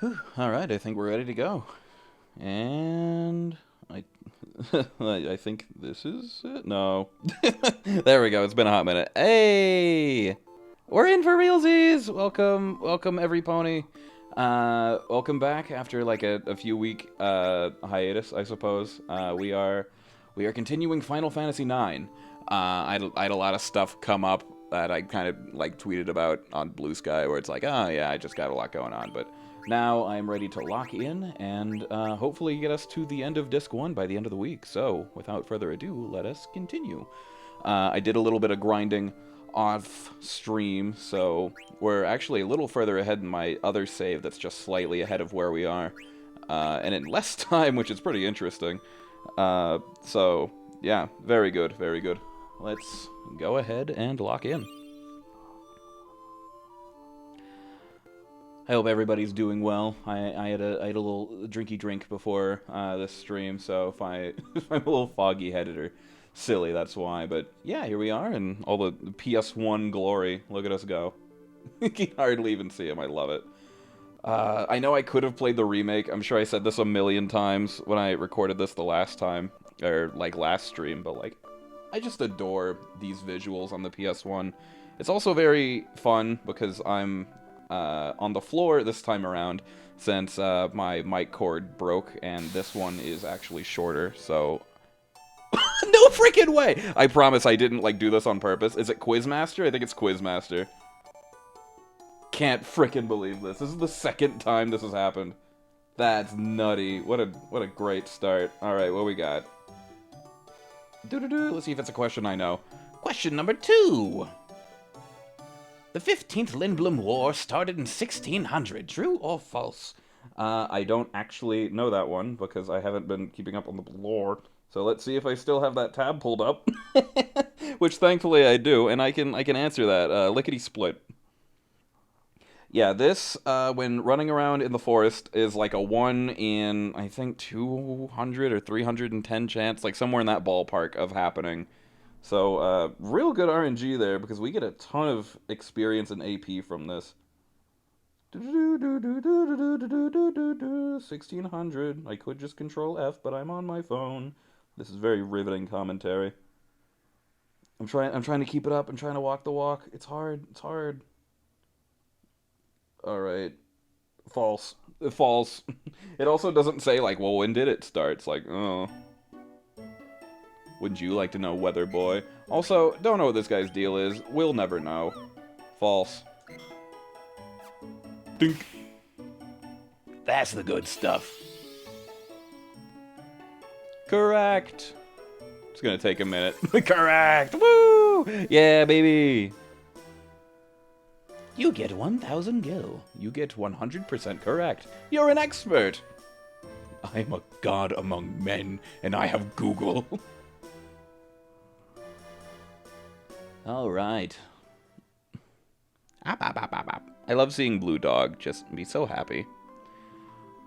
Whew, all right, I think we're ready to go. And I, I think this is it. No, there we go. It's been a hot minute. Hey, we're in for realsies. Welcome, welcome, every pony. Welcome back after like a few week hiatus, I suppose. We are continuing Final Fantasy IX. I had a lot of stuff come up that I kind of like tweeted about on Blue Sky, where it's like, oh yeah, I just got a lot going on, but now I'm ready to lock in and hopefully get us to the end of Disc 1 by the end of the week. So, without further ado, let us continue. I did a little bit of grinding off stream, so we're actually a little further ahead in my other save that's just slightly ahead of where we are. And in less time, which is pretty interesting. So, yeah, very good, very good. Let's go ahead and lock in. I hope everybody's doing well. I had a little drinky drink before this stream, so if I'm a little foggy headed or silly, that's why. But yeah, here we are, and all the PS1 glory. Look at us go. You can hardly even see him. I love it. I know I could have played the remake. I'm sure I said this a million times when I recorded this the last time, or like last stream, but like, I just adore these visuals on the PS1. It's also very fun because I'm on the floor this time around since my mic cord broke, and this one is actually shorter, so... No freaking way! I promise I didn't like do this on purpose. Is it Quizmaster? I think it's Quizmaster. Can't freaking believe this. This is the second time this has happened. That's nutty. What a great start. Alright, what we got? Let's see if it's a question I know. Question number 2. The 15th Lindblom War started in 1600. True or false? I don't actually know that one because I haven't been keeping up on the lore. So let's see if I still have that tab pulled up, which thankfully I do, and I can answer that lickety split. Yeah, this when running around in the forest is like a 1 in I think 200 or 310 chance, like somewhere in that ballpark of happening. So, real good RNG there, because we get a ton of experience and AP from this. 1600. I could just control F, but I'm on my phone. This is very riveting commentary. I'm trying to keep it up. I'm trying to walk the walk. It's hard. It's hard. Alright. False. False. It also doesn't say, like, well, when did it start? It's like, oh. Wouldn't you like to know, Weather Boy? Also, don't know what this guy's deal is. We'll never know. False. Dink. That's the good stuff. Correct. It's gonna take a minute. Correct. Woo! Yeah, baby. You get 1,000 gil. You get 100% correct. You're an expert. I'm a god among men, and I have Google. All right. I love seeing Blue Dog just be so happy.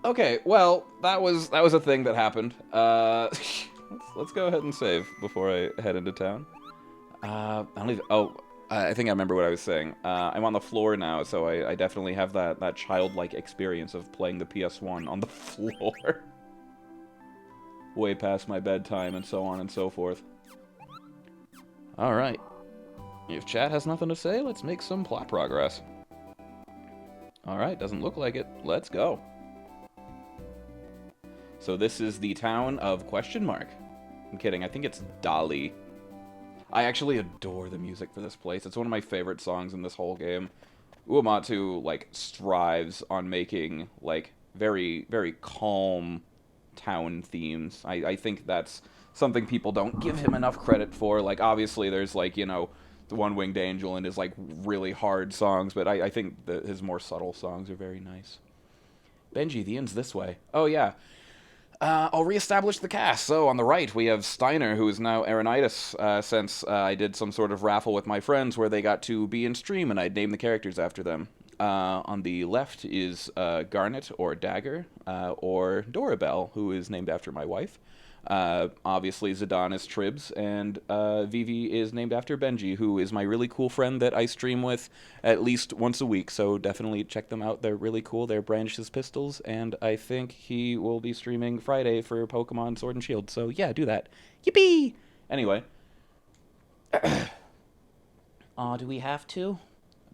Okay, well, that was a thing that happened. Let's go ahead and save before I head into town. I don't even... Oh, I think I remember what I was saying. I'm on the floor now, so I definitely have that childlike experience of playing the PS1 on the floor. Way past my bedtime and so on and so forth. Alright. If chat has nothing to say, let's make some plot progress. Alright, doesn't look like it. Let's go. So this is the town of question mark. I'm kidding, I think it's Dali. I actually adore the music for this place. It's one of my favorite songs in this whole game. Uematsu, like, strives on making, like, very, very calm town themes. I think that's something people don't give him enough credit for. Like, obviously there's, like, you know, the One-Winged Angel and his, like, really hard songs, but I think that his more subtle songs are very nice. Benji, the end's this way. Oh, yeah. I'll reestablish the cast. So, on the right, we have Steiner, who is now Arenitis, since I did some sort of raffle with my friends where they got to be in stream, and I'd name the characters after them. On the left is Garnet, or Dagger, or Dorabelle, who is named after my wife. Obviously, Zidane is Tribs, and Vivi is named after Benji, who is my really cool friend that I stream with at least once a week. So definitely check them out. They're really cool. They're Brandish's Pistols, and I think he will be streaming Friday for Pokemon Sword and Shield. So yeah, do that. Yippee! Anyway. Aw, do we have to?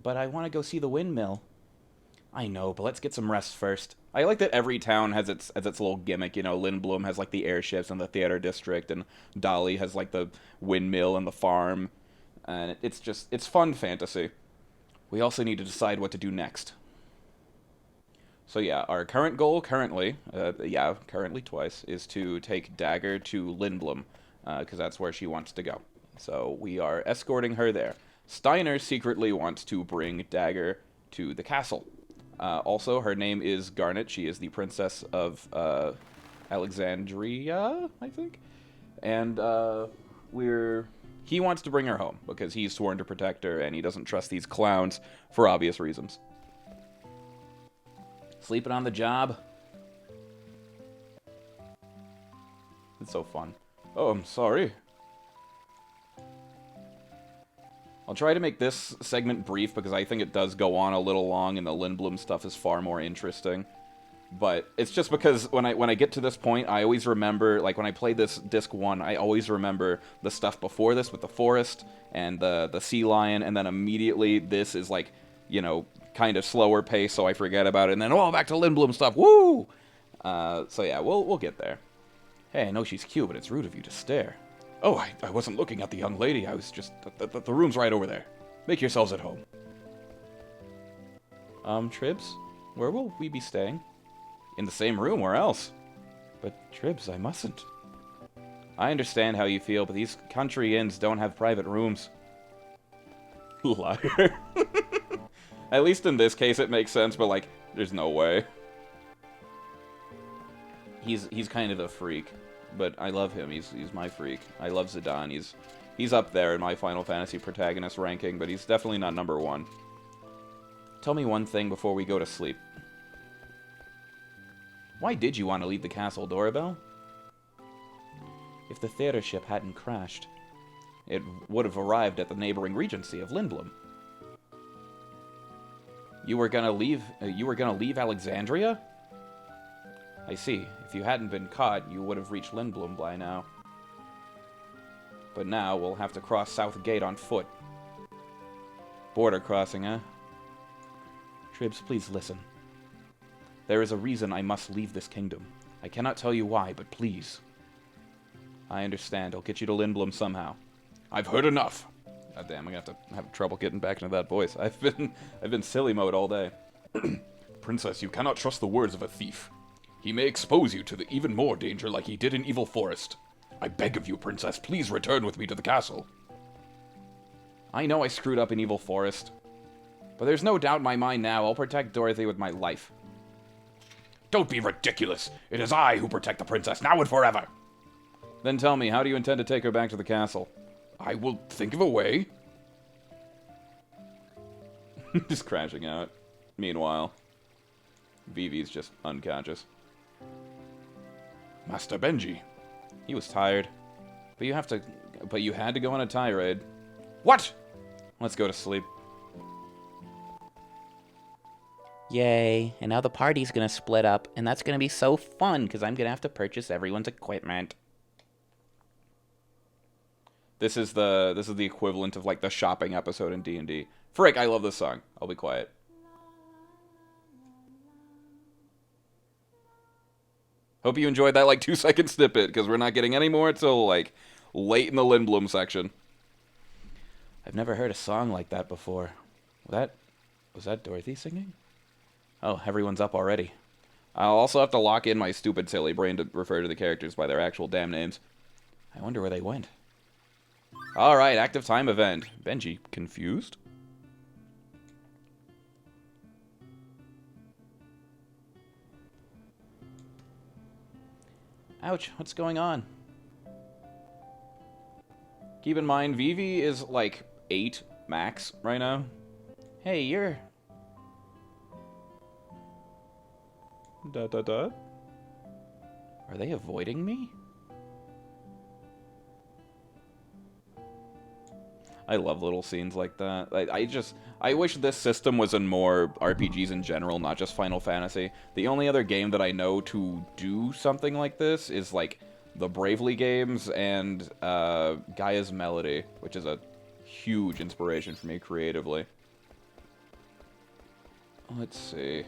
But I want to go see the windmill. I know, but let's get some rest first. I like that every town has its little gimmick. You know, Lindblom has like the airships and the theater district, and Dolly has like the windmill and the farm, and it's fun fantasy. We also need to decide what to do next. So yeah, our current goal currently twice, is to take Dagger to Lindblom, because that's where she wants to go. So we are escorting her there. Steiner secretly wants to bring Dagger to the castle. Also, her name is Garnet. She is the princess of Alexandria, I think. And he wants to bring her home because he's sworn to protect her and he doesn't trust these clowns for obvious reasons. Sleeping on the job. It's so fun. Oh, I'm sorry. I'll try to make this segment brief because I think it does go on a little long and the Lindblom stuff is far more interesting. But it's just because when I get to this point, I always remember, like when I played this Disc 1, I always remember the stuff before this with the forest and the sea lion, and then immediately this is like, you know, kind of slower pace, so I forget about it, and then, oh, back to Lindblom stuff, woo! So yeah, we'll get there. Hey, I know she's cute, but it's rude of you to stare. Oh, I wasn't looking at the young lady. I was just... The room's right over there. Make yourselves at home. Tribs? Where will we be staying? In the same room, where else? But, Tribs, I mustn't. I understand how you feel, but these country inns don't have private rooms. Liar. At least in this case it makes sense, but, like, there's no way. He's kind of a freak. But I love him. He's my freak. I love Zidane. He's up there in my Final Fantasy protagonist ranking, but he's definitely not number 1. Tell me one thing before we go to sleep. Why did you want to leave the castle, Dorabelle? If the theater ship hadn't crashed, it would have arrived at the neighboring regency of Lindblom. You were gonna leave Alexandria? I see. If you hadn't been caught, you would have reached Lindblom by now. But now, we'll have to cross South Gate on foot. Border crossing, eh? Tribs, please listen. There is a reason I must leave this kingdom. I cannot tell you why, but please. I understand. I'll get you to Lindblom somehow. I've heard enough! God damn, I'm gonna have to have trouble getting back into that voice. I've been silly mode all day. Princess, you cannot trust the words of a thief. He may expose you to the even more danger like he did in Evil Forest. I beg of you, Princess, please return with me to the castle. I know I screwed up in Evil Forest, but there's no doubt in my mind now I'll protect Dorothy with my life. Don't be ridiculous! It is I who protect the princess, now and forever! Then tell me, how do you intend to take her back to the castle? I will think of a way. Just crashing out. Meanwhile, Vivi's just unconscious. Master Benji. He was tired. But you had to go on a tirade. What? Let's go to sleep. Yay, and now the party's gonna split up, and that's gonna be so fun, because I'm gonna have to purchase everyone's equipment. This is the equivalent of, like, the shopping episode in D&D. Frick, I love this song. I'll be quiet. Hope you enjoyed that, like, 2-second snippet, because we're not getting any more until, like, late in the Lindblom section. I've never heard a song like that before. Was that Dorothy singing? Oh, everyone's up already. I'll also have to lock in my stupid silly brain to refer to the characters by their actual damn names. I wonder where they went. Alright, active time event. Benji, confused? Ouch, what's going on? Keep in mind, Vivi is like 8 max right now. Hey, you're... Are they avoiding me? I love little scenes like that. I wish this system was in more RPGs in general, not just Final Fantasy. The only other game that I know to do something like this is, like, the Bravely games and Gaia's Melody, which is a huge inspiration for me creatively. Let's see.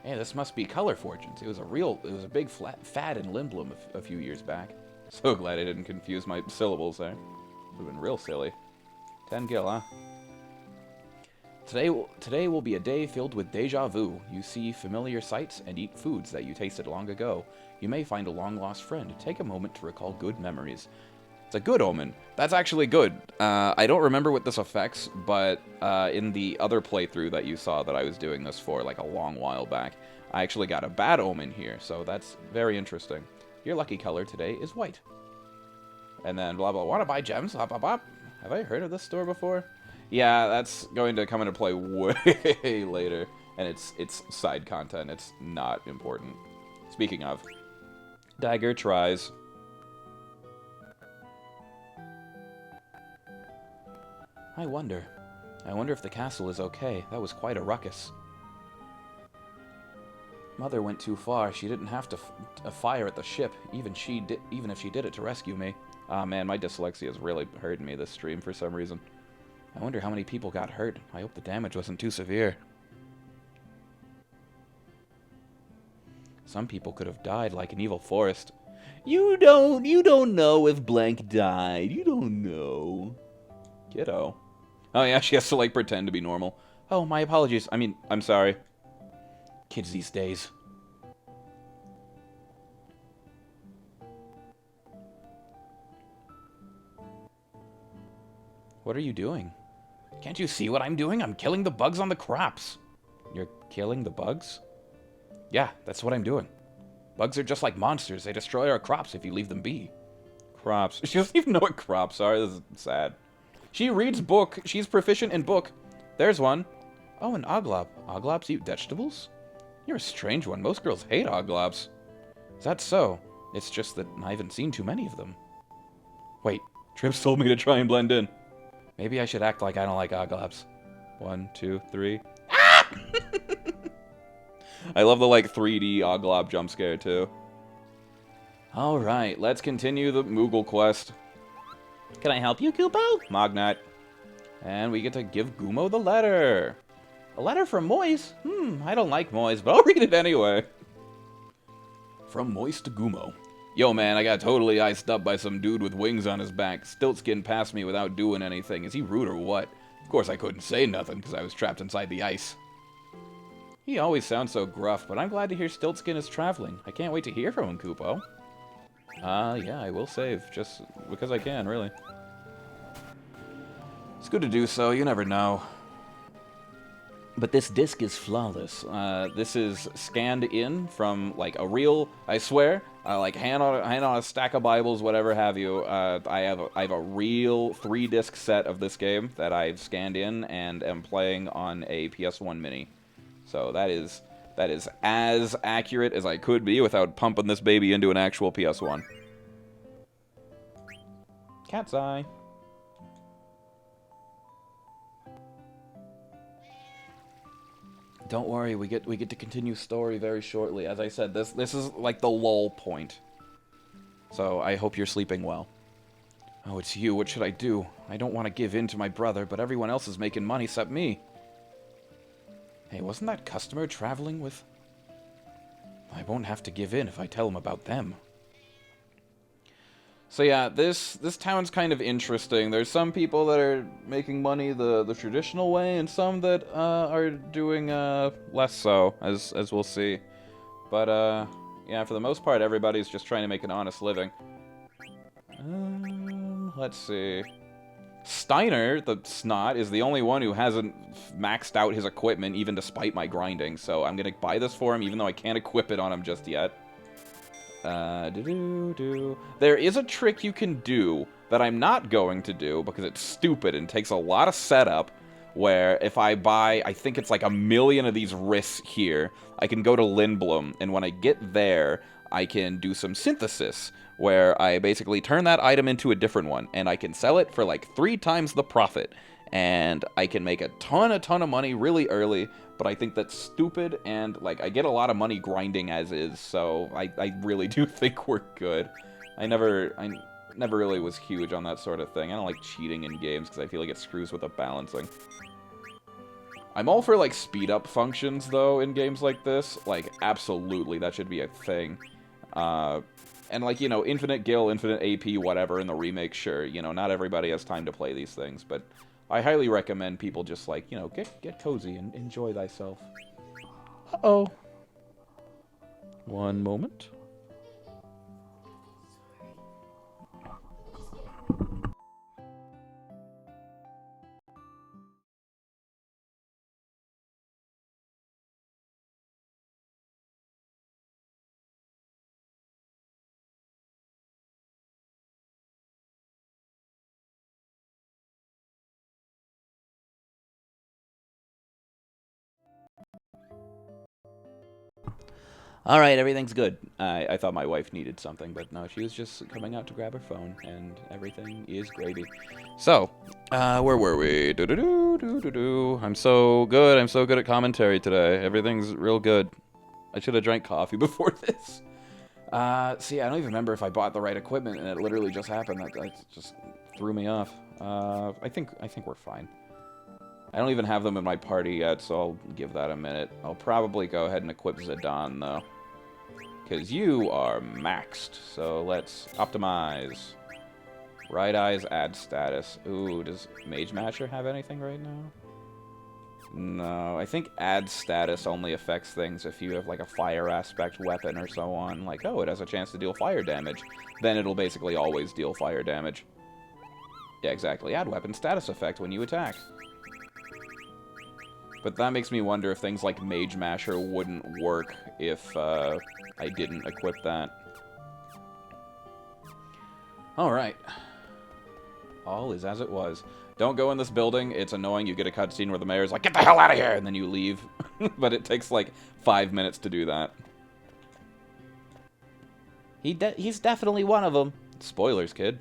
Hey, this must be Color Fortunes. It was a big fad in Lindblom a few years back. So glad I didn't confuse my syllables there. Would have been real silly. 10 gil, huh? Today will be a day filled with deja vu. You see familiar sights and eat foods that you tasted long ago. You may find a long-lost friend. Take a moment to recall good memories. It's a good omen. That's actually good. I don't remember what this affects, but in the other playthrough that you saw that I was doing this for, like, a long while back, I actually got a bad omen here, so that's very interesting. Your lucky color today is white. And then blah blah. Want to buy gems? Hop hop hop. Have I heard of this store before? Yeah, that's going to come into play way later, and it's side content. It's not important. Speaking of, Dagger tries. I wonder if the castle is okay. That was quite a ruckus. Mother went too far. She didn't have to fire at the ship, even if she did it to rescue me. Ah, man, my dyslexia is really hurting me this stream for some reason. I wonder how many people got hurt. I hope the damage wasn't too severe. Some people could have died like an evil forest. You don't know if blank died. You don't know. Kiddo. Oh yeah, she has to, like, pretend to be normal. Oh, my apologies. I mean, I'm sorry. Kids these days. What are you doing? Can't you see what I'm doing? I'm killing the bugs on the crops. You're killing the bugs? Yeah, that's what I'm doing. Bugs are just like monsters. They destroy our crops if you leave them be. Crops. She doesn't even know what crops are. This is sad. She reads book. She's proficient in book. There's one. Oh, an oglob. Oglobs eat vegetables? You're a strange one. Most girls hate oglobs. Is that so? It's just that I haven't seen too many of them. Wait, Trips told me to try and blend in. Maybe I should act like I don't like oglobs. 1, 2, 3. Ah! I love the, like, 3D oglob jump scare, too. Alright, let's continue the Moogle quest. Can I help you, Kupo? Mognat. And we get to give Gumo the letter. A letter from Moise? I don't like Moise, but I'll read it anyway. From Moise to Gumo. Yo, man, I got totally iced up by some dude with wings on his back. Stiltskin passed me without doing anything. Is he rude or what? Of course I couldn't say nothing because I was trapped inside the ice. He always sounds so gruff, but I'm glad to hear Stiltskin is traveling. I can't wait to hear from him, Kupo. Yeah, I will save, just because I can, really. It's good to do so, you never know. But this disc is flawless. This is scanned in from, like, a real, I swear, like, hand on a stack of Bibles, whatever have you. I have a real 3-disc set of this game that I've scanned in and am playing on a PS1 Mini. So that is as accurate as I could be without pumping this baby into an actual PS1. Cat's eye. Don't worry, we get to continue story very shortly. As I said, this is like the lull point. So I hope you're sleeping well. Oh, it's you. What should I do? I don't want to give in to my brother, but everyone else is making money except me. Hey, wasn't that customer traveling with... I won't have to give in if I tell him about them. So yeah, this town's kind of interesting. There's some people that are making money the traditional way, and some that are doing less so, as we'll see. But yeah, for the most part, everybody's just trying to make an honest living. Let's see. Steiner, the snot, is the only one who hasn't maxed out his equipment, even despite my grinding. So I'm gonna buy this for him, even though I can't equip it on him just yet. There is a trick you can do that I'm not going to do because it's stupid and takes a lot of setup, where if I buy, I think it's like 1,000,000 of these wrists here, I can go to Lindblom, and when I get there, I can do some synthesis, where I basically turn that item into a different one, and I can sell it for like 3 times the profit, and I can make a ton of money really early, but I think that's stupid, and like I get a lot of money grinding as is, so I really do think we're good. I never really was huge on that sort of thing. I don't like cheating in games because I feel like it screws with the balancing. I'm all for, like, speed-up functions, though, in games like this. Like, absolutely, that should be a thing. And, like, you know, infinite gil, infinite AP, whatever, in the remake, sure. You know, not everybody has time to play these things, but I highly recommend people just, like, you know, get cozy and enjoy thyself. Uh-oh. One moment. All right, everything's good. I thought my wife needed something, but no, she was just coming out to grab her phone, and everything is gravy. So, where were we? Do-do-do-do-do-do. I'm so good at commentary today. Everything's real good. I should have drank coffee before this. See, I don't even remember if I bought the right equipment, and it literally just happened. That just threw me off. I think we're fine. I don't even have them in my party yet, so I'll give that a minute. I'll probably go ahead and equip Zidane, though. Because you are maxed, so let's optimize. Right Eyes add status. Ooh, does Mage Matcher have anything right now? No, I think add status only affects things if you have, like, a fire aspect weapon or so on. Like, oh, it has a chance to deal fire damage. Then it'll basically always deal fire damage. Yeah, exactly. Add weapon status effect when you attack. But that makes me wonder if things like Mage Masher wouldn't work if I didn't equip that. Alright. All is as it was. Don't go in this building. It's annoying. You get a cutscene where the mayor's like, get the hell out of here! And then you leave. But it takes like 5 minutes to do that. He's definitely one of them. Spoilers, kid.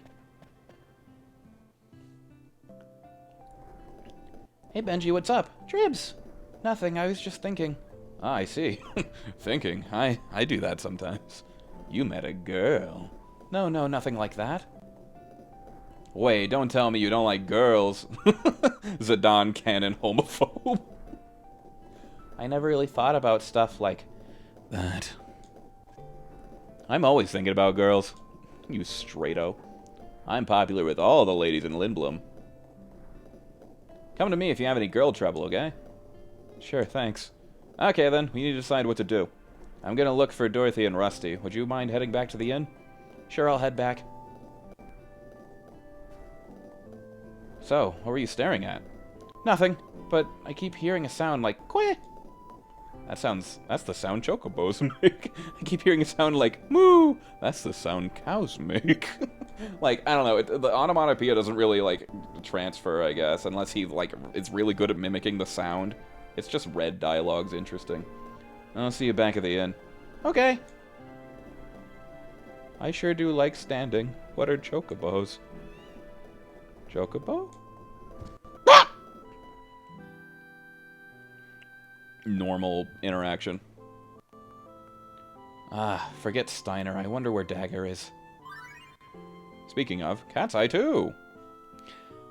Hey, Benji, what's up? Dribs! Nothing, I was just thinking. Ah, I see. Thinking. I do that sometimes. You met a girl. No, nothing like that. Wait, don't tell me you don't like girls. Zidane canon homophobe. I never really thought about stuff like that. I'm always thinking about girls. You straight-o. I'm popular with all the ladies in Lindblom. Come to me if you have any girl trouble, okay? Sure, thanks. Okay, then. We need to decide what to do. I'm gonna look for Dorothy and Rusty. Would you mind heading back to the inn? Sure, I'll head back. So, what were you staring at? Nothing, but I keep hearing a sound like, queh! That's the sound chocobos make. I keep hearing a sound like, moo! That's the sound cows make. Like, I don't know, the onomatopoeia doesn't really, like, transfer, I guess, unless he, like, is really good at mimicking the sound. It's just red dialogue's interesting. I'll see you back at the inn. Okay. I sure do like standing. What are chocobos? Chocobo? Normal interaction. Ah, forget Steiner. I wonder where Dagger is. Speaking of, Cat's Eye too.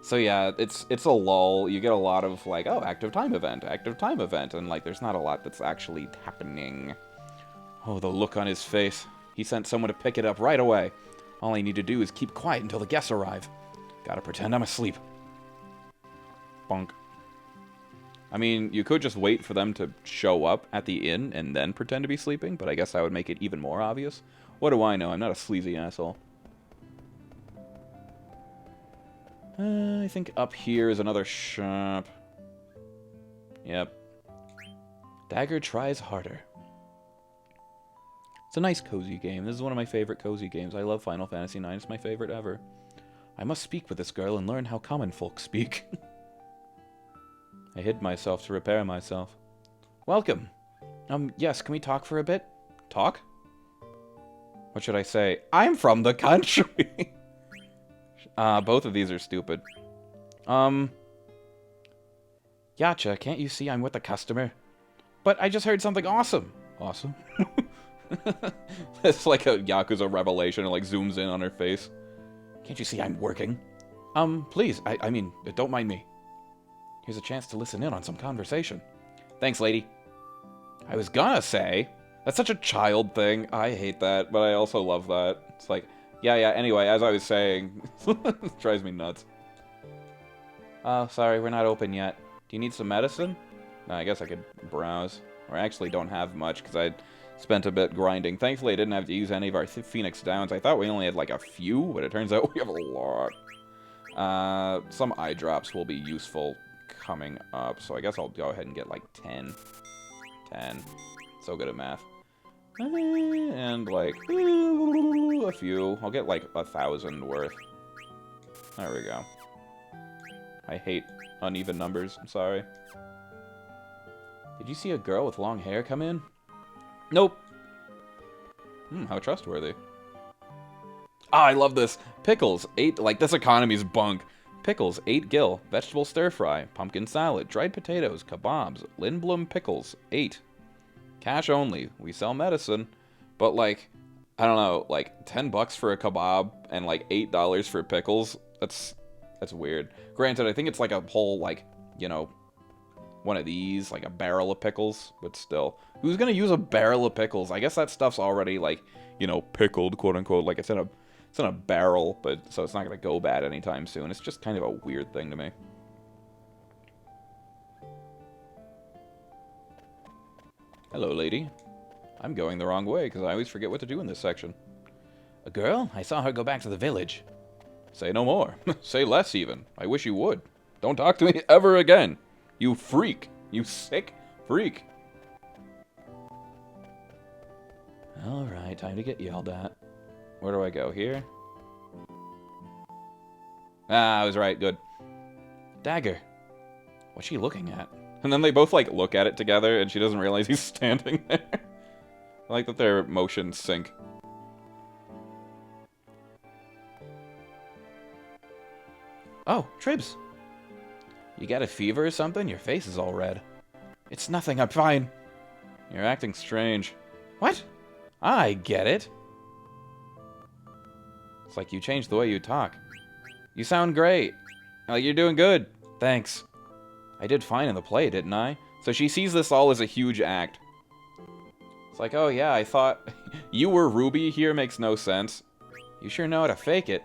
So yeah, it's a lull. You get a lot of like, oh, active time event, and like there's not a lot that's actually happening. Oh, the look on his face. He sent someone to pick it up right away. All I need to do is keep quiet until the guests arrive. Gotta pretend I'm asleep. Bonk. I mean, you could just wait for them to show up at the inn and then pretend to be sleeping, but I guess that would make it even more obvious. What do I know? I'm not a sleazy asshole. I think up here is another shop. Yep. Dagger tries harder. It's a nice, cozy game. This is one of my favorite cozy games. I love Final Fantasy IX. It's my favorite ever. I must speak with this girl and learn how common folk speak. I hid myself to repair myself. Welcome. Yes, can we talk for a bit? Talk? What should I say? I'm from the country. Both of these are stupid. Yacha, can't you see I'm with a customer? But I just heard something awesome. Awesome? It's like a Yakuza revelation. It like zooms in on her face. Can't you see I'm working? Please, I mean, don't mind me. Here's a chance to listen in on some conversation. Thanks, lady. I was gonna say, that's such a child thing. I hate that, but I also love that. It's like, yeah, anyway, as I was saying, it drives me nuts. Oh, sorry, we're not open yet. Do you need some medicine? No, I guess I could browse. Or I actually don't have much, because I spent a bit grinding. Thankfully, I didn't have to use any of our Phoenix Downs. I thought we only had like a few, but it turns out we have a lot. Some eye drops will be useful coming up, so I guess I'll go ahead and get like 10. 10. So good at math. And like a few. I'll get like 1,000 worth. There we go. I hate uneven numbers. I'm sorry. Did you see a girl with long hair come in? Nope. How trustworthy. Ah, I love this. Pickles, 8, like, this economy's bunk. Pickles, 8 gil. Vegetable stir-fry. Pumpkin salad. Dried potatoes. Kebabs. Lindblom pickles, 8. Cash only. We sell medicine. But, like, I don't know, like, 10 bucks for a kebab and, like, $8 for pickles? That's weird. Granted, I think it's, like, a whole, like, you know, one of these, like a barrel of pickles, but still. Who's gonna use a barrel of pickles? I guess that stuff's already, like, you know, pickled, quote-unquote. Like, it's in a barrel, but so it's not gonna go bad anytime soon. It's just kind of a weird thing to me. Hello, lady. I'm going the wrong way, because I always forget what to do in this section. A girl? I saw her go back to the village. Say no more. Say less, even. I wish you would. Don't talk to me ever again. You freak. You sick freak. Alright, time to get yelled at. Where do I go? Here? Ah, I was right. Good. Dagger. What's she looking at? And then they both, like, look at it together, and she doesn't realize he's standing there. I like that their motions sync. Oh, Tribs. You got a fever or something? Your face is all red. It's nothing, I'm fine. You're acting strange. What? I get it. It's like you changed the way you talk. You sound great. Like you're doing good. Thanks. I did fine in the play, didn't I? So she sees this all as a huge act. It's like, oh yeah, I thought you were Ruby here makes no sense. You sure know how to fake it.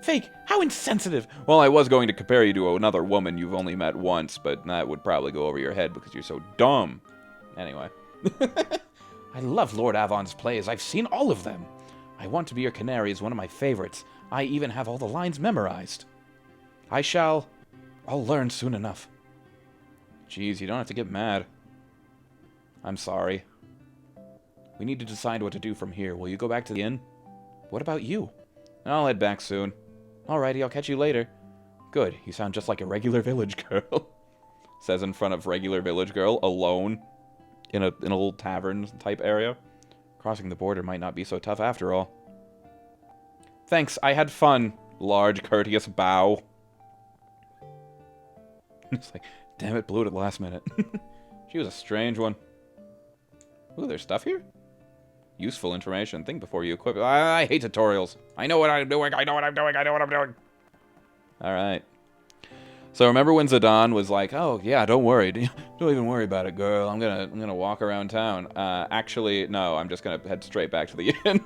Fake? How insensitive! Well, I was going to compare you to another woman you've only met once, but that would probably go over your head because you're so dumb. Anyway. I love Lord Avon's plays. I've seen all of them. I Want to Be Your Canary is one of my favorites. I even have all the lines memorized. I'll learn soon enough. Jeez, you don't have to get mad. I'm sorry. We need to decide what to do from here. Will you go back to the inn? What about you? I'll head back soon. Alrighty, I'll catch you later. Good, you sound just like a regular village girl. Says in front of regular village girl, alone, in a little tavern type area. Crossing the border might not be so tough after all. Thanks, I had fun. Large, courteous bow. It's like, damn it, blew it at the last minute. She was a strange one. Ooh, there's stuff here? Useful information. Think before you equip. I hate tutorials. I know what I'm doing. I know what I'm doing. I know what I'm doing. Alright. So remember when Zidane was like, oh, yeah, don't worry. Don't even worry about it, girl. I'm gonna walk around town. Actually, no, I'm just gonna head straight back to the inn.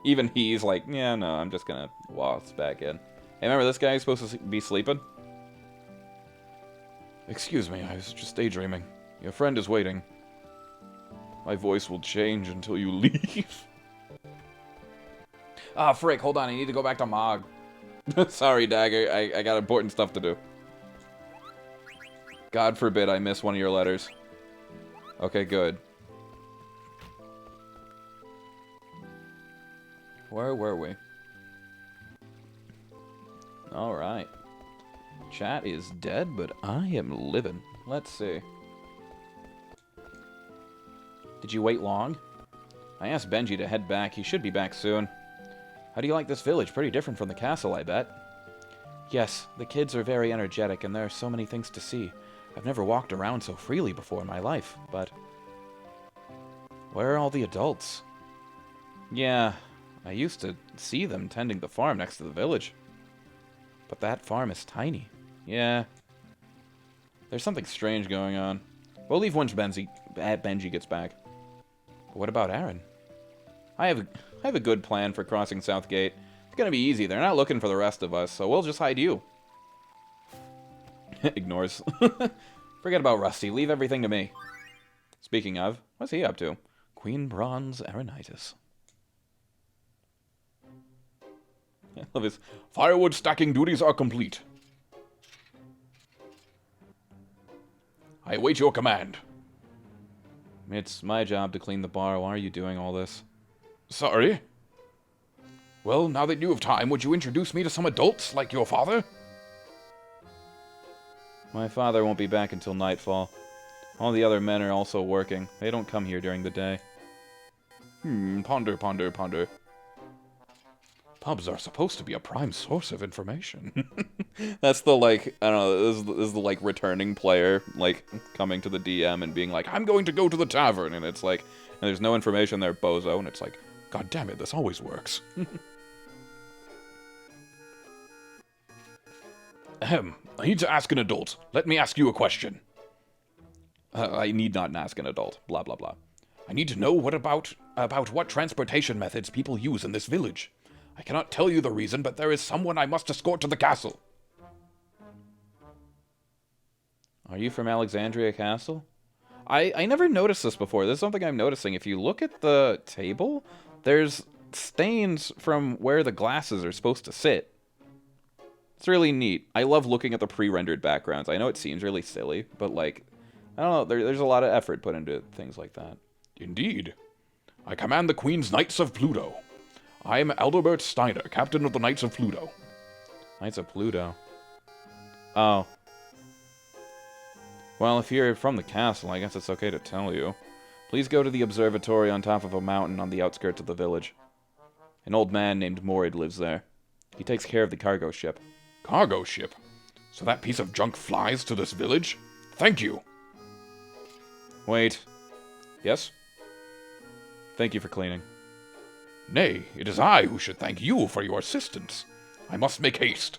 Even he's like, yeah, no, I'm just gonna waltz back in. Hey, remember this guy who's supposed to be sleeping? Excuse me, I was just daydreaming. Your friend is waiting. My voice will change until you leave. Ah, frick, hold on, I need to go back to Mog. Sorry, Dagger, I got important stuff to do. God forbid I miss one of your letters. Okay, good. Where were we? Alright. Chat is dead, but I am living. Let's see. Did you wait long? I asked Benji to head back. He should be back soon. How do you like this village? Pretty different from the castle, I bet. Yes, the kids are very energetic, and there are so many things to see. I've never walked around so freely before in my life, but... where are all the adults? Yeah, I used to see them tending the farm next to the village. But that farm is tiny. Yeah. There's something strange going on. We'll leave once Benji gets back. But what about Aaron? I have a good plan for crossing South Gate. It's gonna be easy. They're not looking for the rest of us, so we'll just hide you. Ignores. Forget about Rusty. Leave everything to me. Speaking of, what's he up to? Queen Bronze Aaronitis. I love his firewood stacking duties are complete. I await your command. It's my job to clean the bar. Why are you doing all this? Sorry? Well, now that you have time, would you introduce me to some adults, like your father? My father won't be back until nightfall. All the other men are also working. They don't come here during the day. Ponder, ponder, ponder. Pubs are supposed to be a prime source of information. That's the, like, I don't know, this is the, like, returning player, like, coming to the DM and being like, I'm going to go to the tavern, and it's like, and there's no information there, bozo, and it's like, God damn it, this always works. Ahem, I need to ask an adult. Let me ask you a question. I need not ask an adult, blah, blah, blah. I need to know about what transportation methods people use in this village. I cannot tell you the reason, but there is someone I must escort to the castle. Are you from Alexandria Castle? I never noticed this before. This is something I'm noticing. If you look at the table, there's stains from where the glasses are supposed to sit. It's really neat. I love looking at the pre-rendered backgrounds. I know it seems really silly, but, like, I don't know, there's a lot of effort put into things like that. Indeed. I command the Queen's Knights of Pluto. I am Aldebert Steiner, captain of the Knights of Pluto. Knights of Pluto. Oh. Well, if you're from the castle, I guess it's okay to tell you. Please go to the observatory on top of a mountain on the outskirts of the village. An old man named Morid lives there. He takes care of the cargo ship. Cargo ship? So that piece of junk flies to this village? Thank you. Wait. Yes? Thank you for cleaning. Nay, it is I who should thank you for your assistance. I must make haste.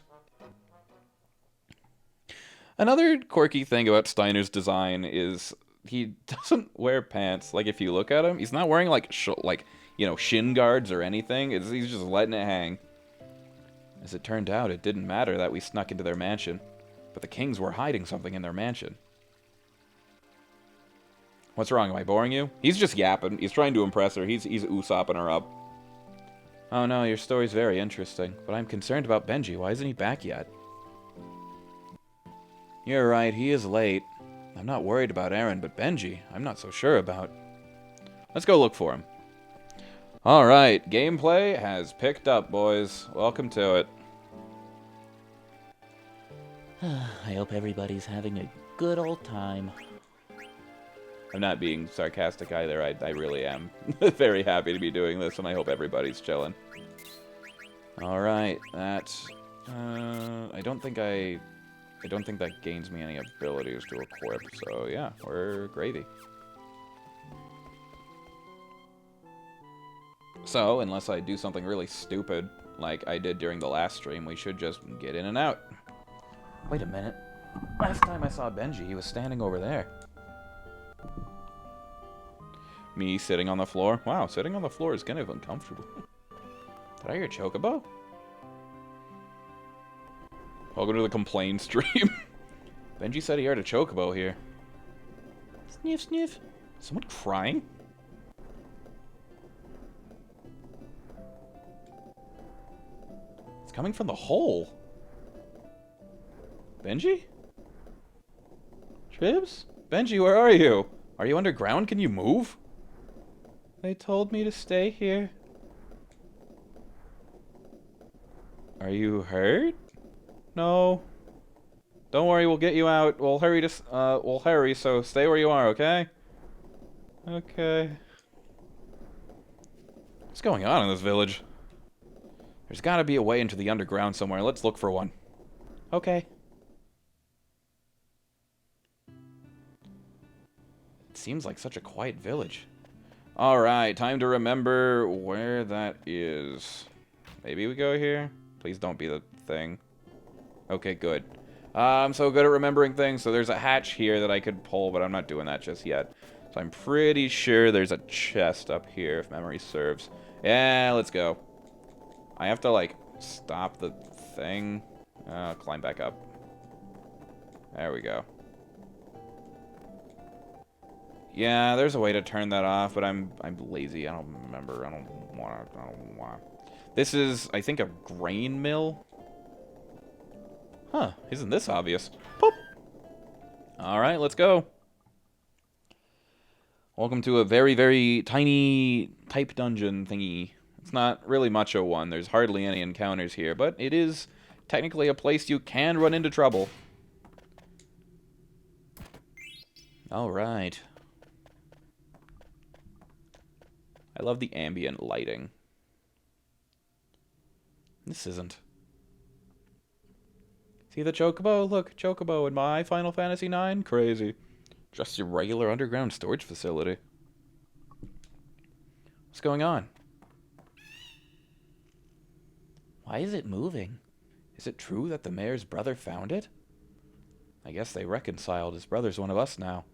Another quirky thing about Steiner's design is he doesn't wear pants. Like, if you look at him, he's not wearing, like, shin guards or anything. He's just letting it hang. As it turned out, it didn't matter that we snuck into their mansion, but the kings were hiding something in their mansion. What's wrong? Am I boring you? He's just yapping. He's trying to impress her. He's Usopping her up. Oh no, your story's very interesting, but I'm concerned about Benji. Why isn't he back yet? You're right, he is late. I'm not worried about Aaron, but Benji, I'm not so sure about. Let's go look for him. Alright, gameplay has picked up, boys. Welcome to it. I hope everybody's having a good old time. I'm not being sarcastic either. I really am very happy to be doing this, and I hope everybody's chilling. Alright, that... I don't think that gains me any abilities to equip, so yeah, we're gravy. So, unless I do something really stupid, like I did during the last stream, we should just get in and out. Wait a minute. Last time I saw Benji, he was standing over there. Me sitting on the floor? Wow, sitting on the floor is kind of uncomfortable. Did I hear Chocobo? Welcome to the complain stream. Benji said he heard a Chocobo here. Sniff, sniff. Someone crying? It's coming from the hole. Benji? Tribs? Benji, where are you? Are you underground? Can you move? They told me to stay here. Are you hurt? No. Don't worry, we'll get you out. We'll hurry, so stay where you are, okay? Okay. What's going on in this village? There's gotta be a way into the underground somewhere. Let's look for one. Okay. It seems like such a quiet village. Alright, time to remember where that is. Maybe we go here? Please don't be the thing. Okay, good. I'm so good at remembering things, so there's a hatch here that I could pull, but I'm not doing that just yet. So I'm pretty sure there's a chest up here, if memory serves. Yeah, let's go. I have to, like, stop the thing. Climb back up. There we go. Yeah, there's a way to turn that off, but I'm lazy. I don't remember. I don't want. This is, I think, a grain mill. Huh, isn't this obvious? Poop! Alright, let's go. Welcome to a very, very tiny type dungeon thingy. It's not really much of one. There's hardly any encounters here, but it is technically a place you can run into trouble. Alright. I love the ambient lighting. This isn't. See the Chocobo? Look, Chocobo in my Final Fantasy IX? Crazy. Just your regular underground storage facility. What's going on? Why is it moving? Is it true that the mayor's brother found it? I guess they reconciled. His brother's one of us now.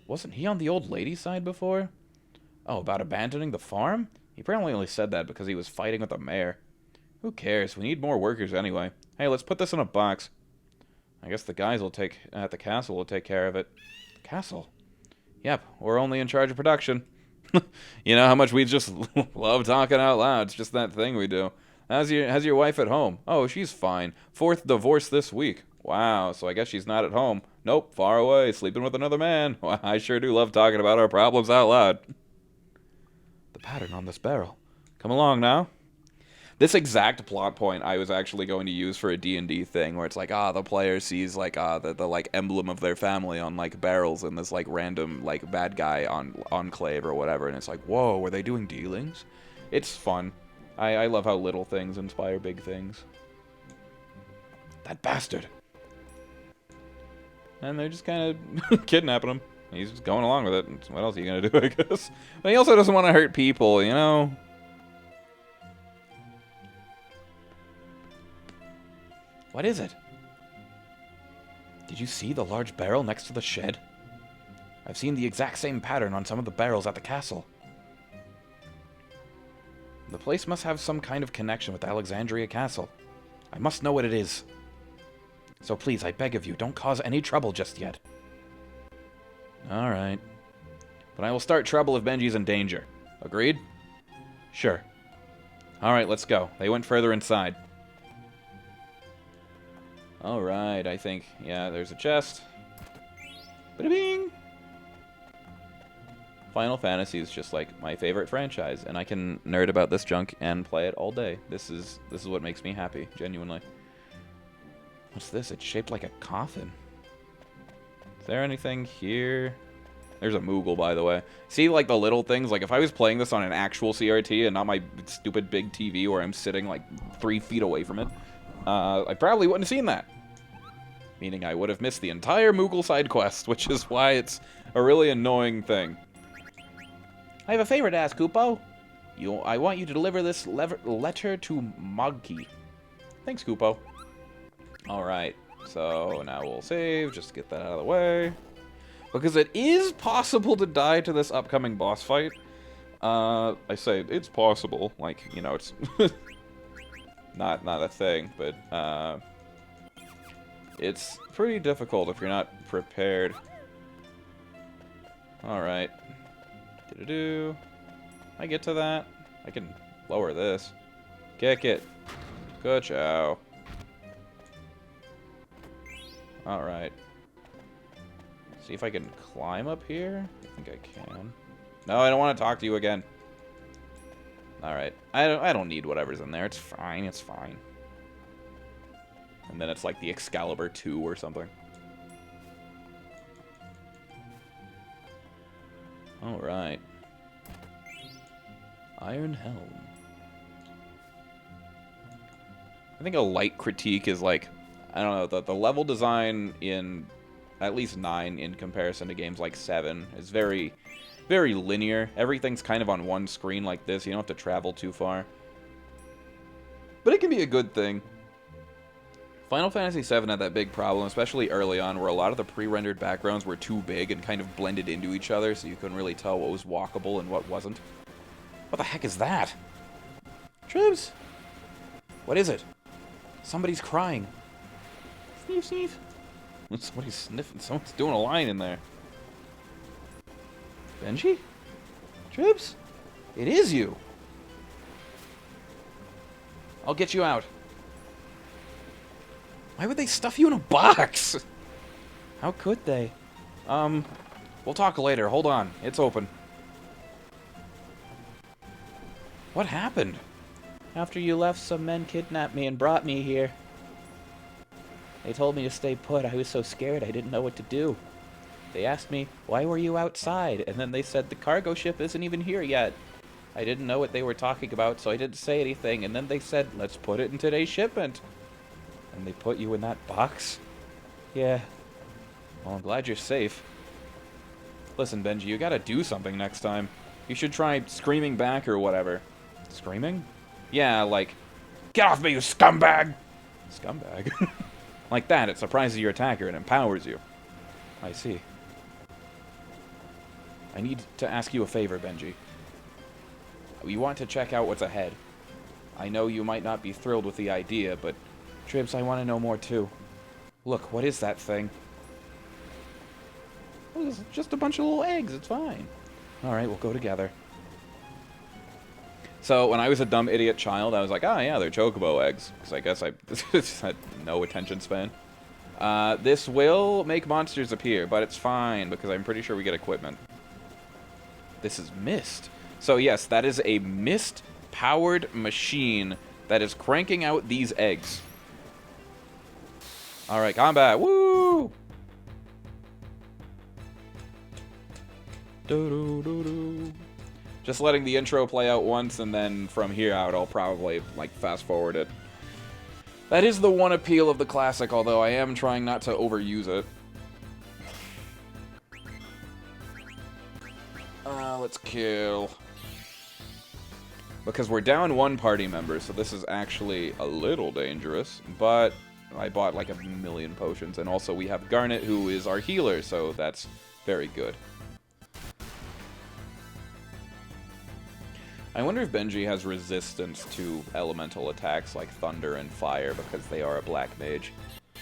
Wasn't he on the old lady's side before? Oh, about abandoning the farm? He apparently only said that because he was fighting with the mayor. Who cares? We need more workers anyway. Hey, let's put this in a box. I guess the guys at the castle will take care of it. Castle? Yep, we're only in charge of production. You know how much we just love talking out loud. It's just that thing we do. How's your wife at home? Oh, she's fine. 4th divorce this week. Wow, so I guess she's not at home. Nope, far away, sleeping with another man. Well, I sure do love talking about our problems out loud. The pattern on this barrel. Come along now. This exact plot point I was actually going to use for a D&D thing, where it's like, the player sees, like, the like, emblem of their family on, like, barrels in this, like, random, like, bad guy on enclave or whatever, and it's like, whoa, were they doing dealings? It's fun. I love how little things inspire big things. That bastard! And they're just kind of kidnapping him. He's just going along with it. What else are you gonna do, I guess? But he also doesn't want to hurt people, you know? What is it? Did you see the large barrel next to the shed? I've seen the exact same pattern on some of the barrels at the castle. The place must have some kind of connection with Alexandria Castle. I must know what it is. So please, I beg of you, don't cause any trouble just yet. Alright. But I will start trouble if Benji's in danger. Agreed? Sure. Alright, let's go. They went further inside. Alright, I think, yeah, there's a chest. Bada-bing! Final Fantasy is just, like, my favorite franchise, and I can nerd about this junk and play it all day. This is what makes me happy, genuinely. What's this? It's shaped like a coffin. Is there anything here? There's a Moogle, by the way. See, like, the little things? Like, if I was playing this on an actual CRT and not my stupid big TV where I'm sitting, like, 3 feet away from it, I probably wouldn't have seen that. Meaning I would have missed the entire Moogle side quest, which is why it's a really annoying thing. I have a favor to ask, Koopo. I want you to deliver this letter to Moggy. Thanks, Koopo. Alright, so now we'll save, just to get that out of the way. Because it is possible to die to this upcoming boss fight. I say it's possible, like, you know, it's not a thing, but it's pretty difficult if you're not prepared. Alright. Do-do-do. I get to that? I can lower this. Kick it. Good chow. Alright. See if I can climb up here? I think I can. No, I don't want to talk to you again. Alright. I don't need whatever's in there. It's fine. It's fine. And then it's like the Excalibur 2 or something. Alright. Iron Helm. I think a light critique is like, I don't know, the level design in at least 9 in comparison to games like 7 is very, very linear. Everything's kind of on one screen like this. You don't have to travel too far. But it can be a good thing. Final Fantasy VII had that big problem, especially early on, where a lot of the pre-rendered backgrounds were too big and kind of blended into each other, so you couldn't really tell what was walkable and what wasn't. What the heck is that? Tribs? What is it? Somebody's crying. Sneeze, sneeze. Somebody's sniffing. Someone's doing a line in there. Benji? Tribs? It is you. I'll get you out. Why would they stuff you in a box? How could they? We'll talk later. Hold on. It's open. What happened? After you left, some men kidnapped me and brought me here. They told me to stay put. I was so scared I didn't know what to do. They asked me, why were you outside? And then they said, the cargo ship isn't even here yet. I didn't know what they were talking about, so I didn't say anything. And then they said, let's put it in today's shipment. And they put you in that box? Yeah. Well, I'm glad you're safe. Listen, Benji, you gotta do something next time. You should try screaming back or whatever. Screaming? Yeah, like, get off me, you scumbag! Scumbag? Like that, it surprises your attacker and empowers you. I see. I need to ask you a favor, Benji. We want to check out what's ahead. I know you might not be thrilled with the idea, but Tribs, I want to know more too. Look, what is that thing? Well, it's just a bunch of little eggs, it's fine. Alright, we'll go together. So, when I was a dumb idiot child, I was like, oh yeah, they're chocobo eggs. Because I guess I had no attention span. This will make monsters appear, but it's fine, because I'm pretty sure we get equipment. This is mist. So yes, that is a mist-powered machine that is cranking out these eggs. Alright, combat. Woo! Do-do-do-do. Just letting the intro play out once, and then from here out, I'll probably, like, fast-forward it. That is the one appeal of the classic, although I am trying not to overuse it. Let's kill. Because we're down one party member, so this is actually a little dangerous, but I bought like 1,000,000 potions, and also we have Garnet, who is our healer, so that's very good. I wonder if Benji has resistance to elemental attacks like thunder and fire, because they are a black mage.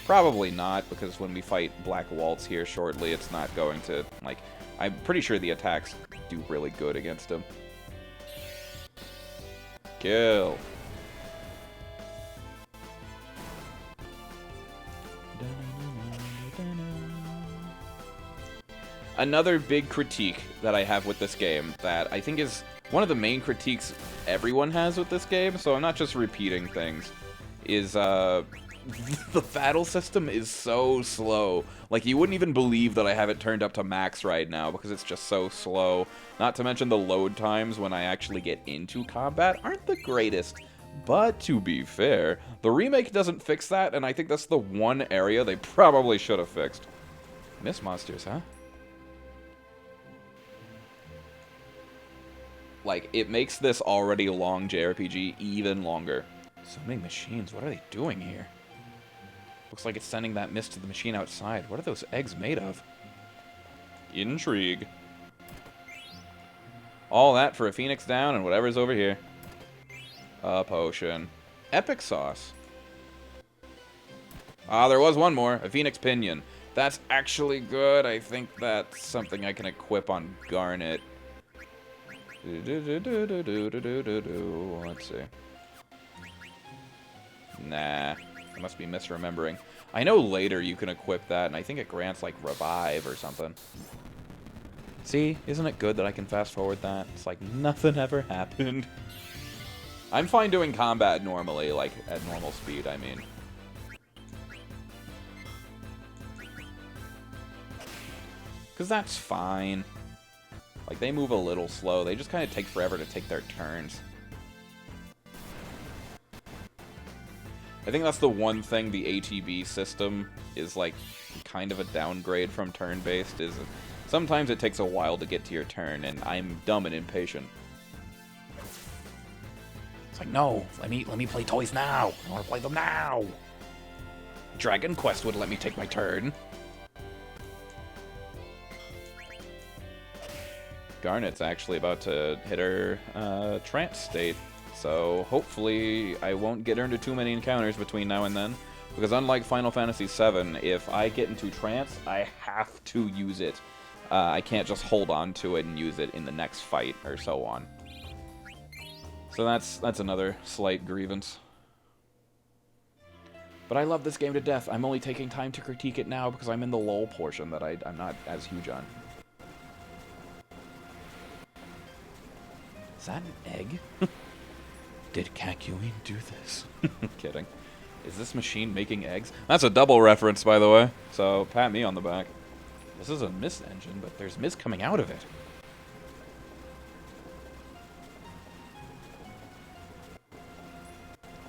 Probably not, because when we fight Black Waltz here shortly, it's not going to, like, I'm pretty sure the attacks do really good against him. Kill. Another big critique that I have with this game, that I think is one of the main critiques everyone has with this game, so I'm not just repeating things, is, the battle system is so slow. Like, you wouldn't even believe that I have it turned up to max right now, because it's just so slow. Not to mention the load times when I actually get into combat aren't the greatest. But, to be fair, the remake doesn't fix that, and I think that's the one area they probably should have fixed. Miss monsters, huh? Like, it makes this already long JRPG even longer. So many machines, what are they doing here? Looks like it's sending that mist to the machine outside. What are those eggs made of? Intrigue. All that for a phoenix down and whatever's over here. A potion. Epic sauce. Ah, there was one more. A phoenix pinion. That's actually good. I think that's something I can equip on Garnet. Let's see. Nah. I must be misremembering. I know later you can equip that, and I think it grants, like, revive or something. See? Isn't it good that I can fast forward that? It's like nothing ever happened. I'm fine doing combat normally, like, at normal speed, I mean. Because that's fine. Like, they move a little slow. They just kind of take forever to take their turns. I think that's the one thing the ATB system is, like, kind of a downgrade from turn-based, is sometimes it takes a while to get to your turn, and I'm dumb and impatient. It's like, no, let me play toys now. I want to play them now. Dragon Quest would let me take my turn. Garnet's actually about to hit her trance state, so hopefully I won't get her into too many encounters between now and then, because unlike Final Fantasy VII, if I get into trance, I have to use it. I can't just hold on to it and use it in the next fight, or so on. So that's another slight grievance. But I love this game to death. I'm only taking time to critique it now because I'm in the lull portion that I'm not as huge on. Is that an egg? Did Kakyoin do this? Kidding. Is this machine making eggs? That's a double reference, by the way. So, pat me on the back. This is a mist engine, but there's mist coming out of it.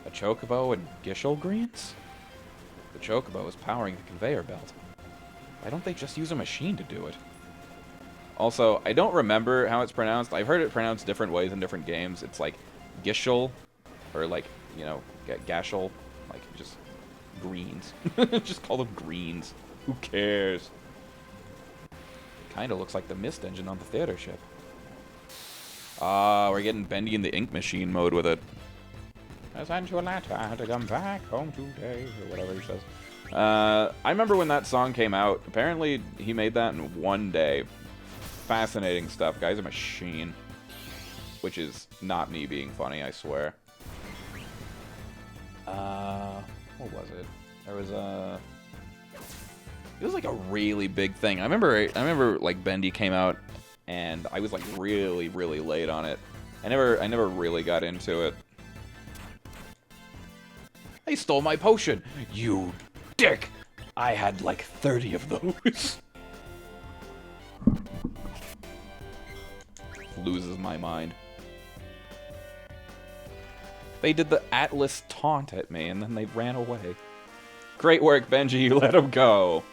A chocobo and Gishel greens? The chocobo is powering the conveyor belt. Why don't they just use a machine to do it? Also, I don't remember how it's pronounced. I've heard it pronounced different ways in different games. It's like Gishel, or like, you know, Gashel, like just greens. Just call them greens. Who cares? It kind of looks like the mist engine on the theater ship. Ah, we're getting Bendy in the ink machine mode with it. I sent you a letter to come back home today, or whatever he says. I remember when that song came out. Apparently, he made that in one day. Fascinating stuff. Guy's a machine. Which is not me being funny, I swear. What was it? There was a... It was like a really big thing. I remember like Bendy came out, and I was like really, really late on it. I never really got into it. They stole my potion! You dick! I had like 30 of those. Loses my mind. They did the Atlas taunt at me, and then they ran away. Great work, Benji. You let him go.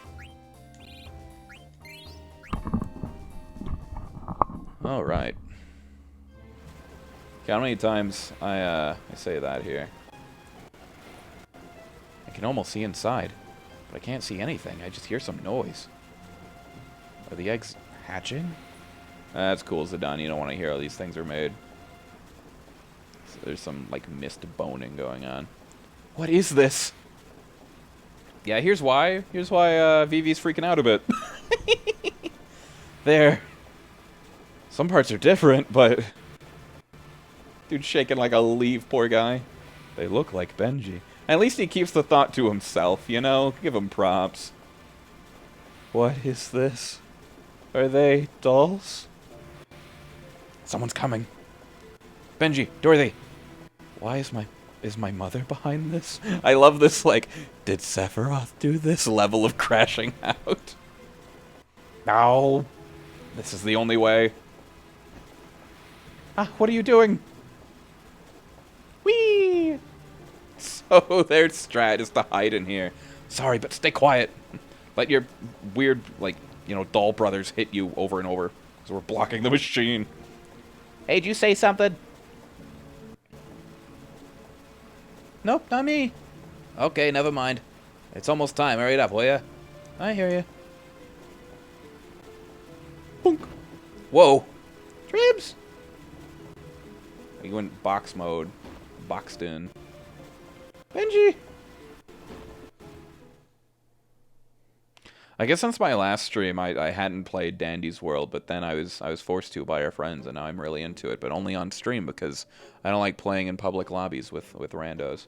All right. How many times I say that here? I can almost see inside, but I can't see anything. I just hear some noise. Are the eggs hatching? That's cool, Zidane. You don't want to hear how these things are made. So there's some, like, mist boning going on. What is this? Yeah, here's why. Here's why Vivi's freaking out a bit. There. Some parts are different, but... Dude's shaking like a leaf, poor guy. They look like Benji. At least he keeps the thought to himself, you know? Give him props. What is this? Are they dolls? Someone's coming. Benji, Dorothy. Why is my mother behind this? I love this, like, did Sephiroth do this level of crashing out? No. This is the only way. Ah, what are you doing? Whee! So their strat is to hide in here. Sorry, but stay quiet. Let your weird, like, you know, doll brothers hit you over and over. Because we're blocking the machine. Hey, did you say something? Nope, not me. Okay, never mind. It's almost time. Hurry it up, will ya? I hear you. Boonk. Whoa. Tribs! You went box mode. Boxed in. Benji! I guess since my last stream, I hadn't played Dandy's World, but then I was forced to by our friends, and now I'm really into it, but only on stream because I don't like playing in public lobbies with randos.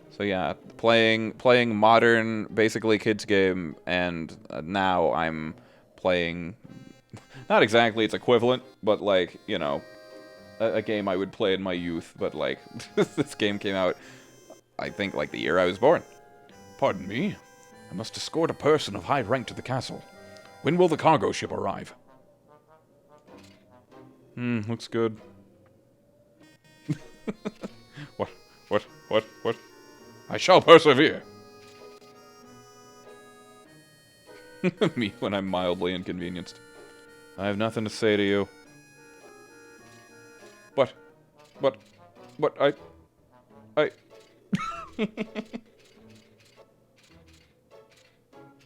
So yeah, playing modern, basically kids game, and now I'm playing, not exactly its equivalent, but like, you know, a game I would play in my youth, but like, this game came out, I think, like the year I was born. Pardon me? I must escort a person of high rank to the castle. When will the cargo ship arrive? Looks good. What? What? I shall persevere. Me when I'm mildly inconvenienced. I have nothing to say to you. What? I...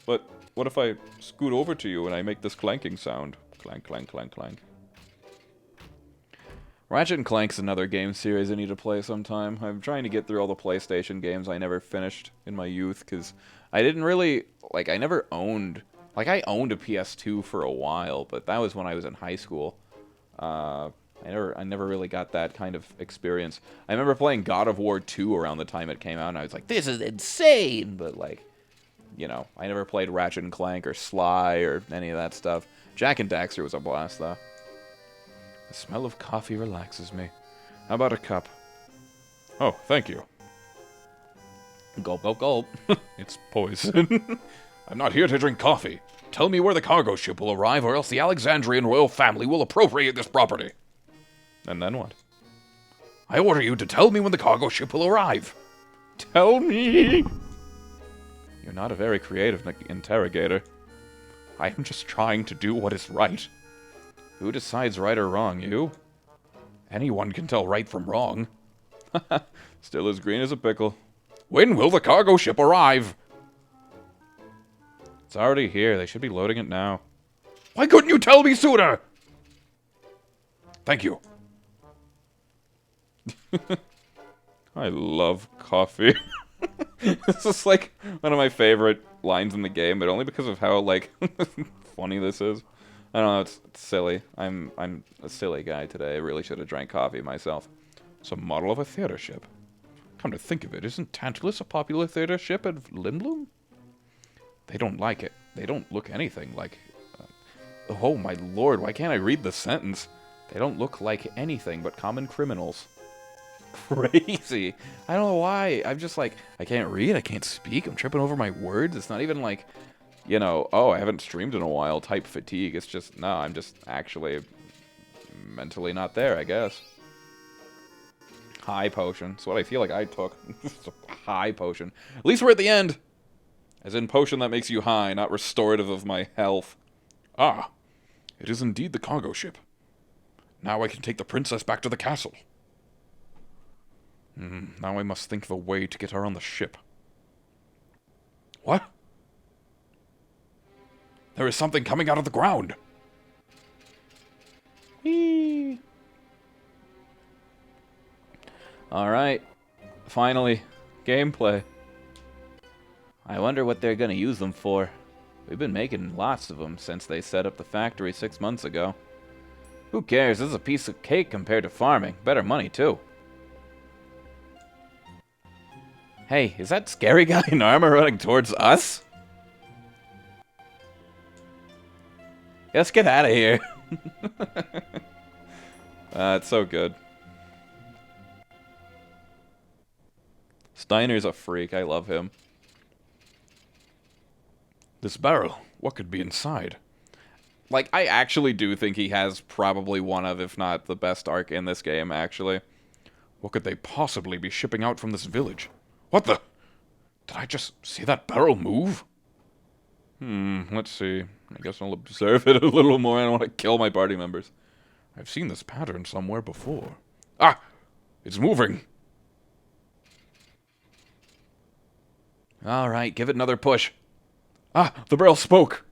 But what if I scoot over to you and I make this clanking sound? Clank, clank, clank, clank. Ratchet and Clank's another game series I need to play sometime. I'm trying to get through all the PlayStation games I never finished in my youth, because I didn't really... Like, I never owned... Like, I owned a PS2 for a while, but that was when I was in high school. I never really got that kind of experience. I remember playing God of War 2 around the time it came out, and I was like, this is insane! But, like, you know, I never played Ratchet and Clank or Sly or any of that stuff. Jak and Daxter was a blast, though. The smell of coffee relaxes me. How about a cup? Oh, thank you. Gulp, gulp, gulp. It's poison. I'm not here to drink coffee. Tell me where the cargo ship will arrive, or else the Alexandrian royal family will appropriate this property. And then what? I order you to tell me when the cargo ship will arrive. Tell me! You're not a very creative interrogator. I am just trying to do what is right. Who decides right or wrong, you? Anyone can tell right from wrong. Still as green as a pickle. When will the cargo ship arrive? It's already here. They should be loading it now. Why couldn't you tell me sooner? Thank you. I love coffee. This is like one of my favorite lines in the game, but only because of how, like, funny this is. I don't know, it's silly. I'm a silly guy today. I really should have drank coffee myself. It's a model of a theater ship. Come to think of it, isn't Tantalus a popular theater ship at Lindblom? They don't like it. They don't look anything like... oh my lord, why can't I read the sentence? They don't look like anything but common criminals. Crazy. I don't know why. I'm just like, I can't read, I can't speak, I'm tripping over my words. It's not even like... You know, oh, I haven't streamed in a while type fatigue. It's just, no, I'm just actually mentally not there, I guess. High potion. That's what I feel like I took. It's a high potion. At least we're at the end. As in potion that makes you high, not restorative of my health. Ah, it is indeed the cargo ship. Now I can take the princess back to the castle. Now I must think of a way to get her on the ship. What? There is something coming out of the ground. Whee! Alright. Finally. Gameplay. I wonder what they're gonna use them for. We've been making lots of them since they set up the factory 6 months ago. Who cares? This is a piece of cake compared to farming. Better money, too. Hey, is that scary guy in armor running towards us? Let's get out of here. It's so good. Steiner's a freak. I love him. This barrel, what could be inside? Like, I actually do think he has probably one of, if not the best arc in this game, actually. What could they possibly be shipping out from this village? What the? Did I just see that barrel move? Let's see. I guess I'll observe it a little more. I don't want to kill my party members. I've seen this pattern somewhere before. Ah! It's moving! Alright, give it another push. Ah! The barrel spoke!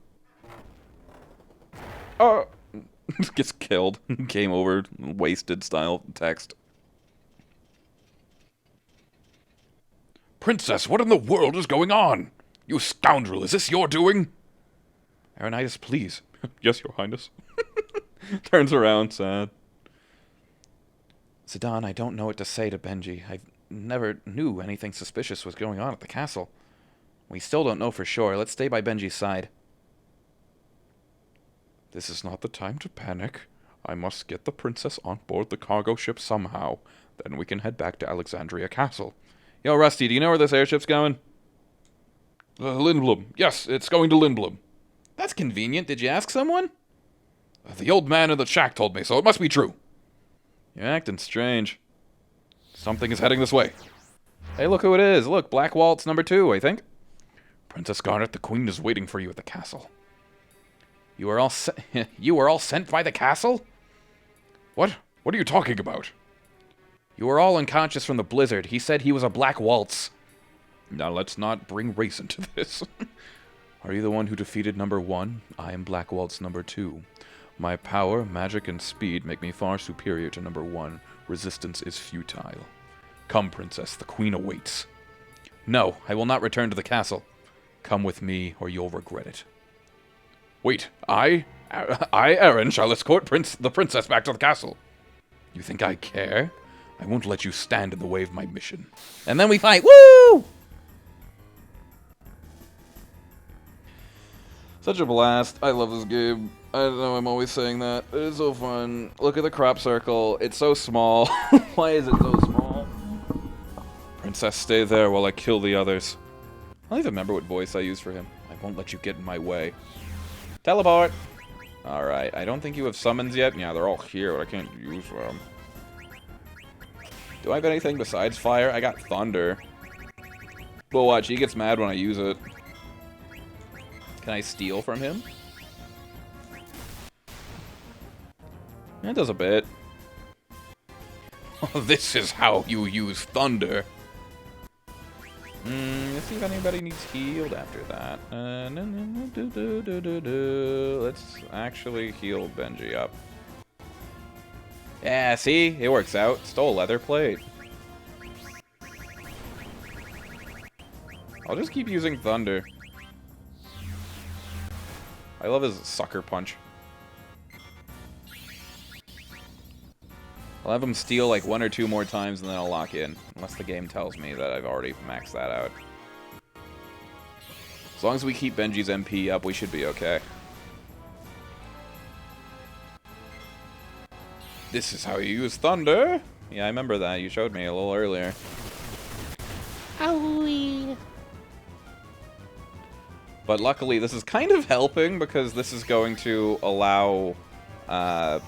Oh! Gets killed. Game over. Wasted style text. Princess, what in the world is going on? You scoundrel, is this your doing? Aronitis, please. Yes, your highness. Turns around, sad. Zidane, I don't know what to say to Benji. I never knew anything suspicious was going on at the castle. We still don't know for sure. Let's stay by Benji's side. This is not the time to panic. I must get the princess on board the cargo ship somehow. Then we can head back to Alexandria Castle. Yo, Rusty, do you know where this airship's going? Lindblom. Yes, it's going to Lindblom. That's convenient. Did you ask someone? The old man in the shack told me, so it must be true. You're acting strange. Something is heading this way. Hey, look who it is. Look, Black Waltz #2, I think. Princess Garnet, the queen is waiting for you at the castle. You were all you were all sent by the castle? What? What are you talking about? You were all unconscious from the blizzard. He said he was a Black Waltz. Now let's not bring race into this. Are you the one who defeated #1? I am Black Waltz #2. My power, magic, and speed make me far superior to #1. Resistance is futile. Come, princess, the queen awaits. No, I will not return to the castle. Come with me, or you'll regret it. Wait, I, Aaron, shall escort the princess back to the castle. You think I care? I won't let you stand in the way of my mission. And then we fight. Woo! Such a blast. I love this game. I don't know, I'm always saying that. It is so fun. Look at the crop circle. It's so small. Why is it so small? Princess, stay there while I kill the others. I don't even remember what voice I used for him. I won't let you get in my way. Teleport! Alright, I don't think you have summons yet. Yeah, they're all here, but I can't use them. Do I have anything besides fire? I got thunder. Well, watch, he gets mad when I use it. Can I steal from him? That does a bit. This is how you use thunder. Let's see if anybody needs healed after that. Let's actually heal Benji up. Yeah, see? It works out. Stole a leather plate. I'll just keep using thunder. I love his sucker punch. I'll have him steal like 1 or 2 more times and then I'll lock in. Unless the game tells me that I've already maxed that out. As long as we keep Benji's MP up, we should be okay. This is how you use thunder. Yeah, I remember that. You showed me a little earlier. Owie. But luckily, this is kind of helping because this is going to allow, I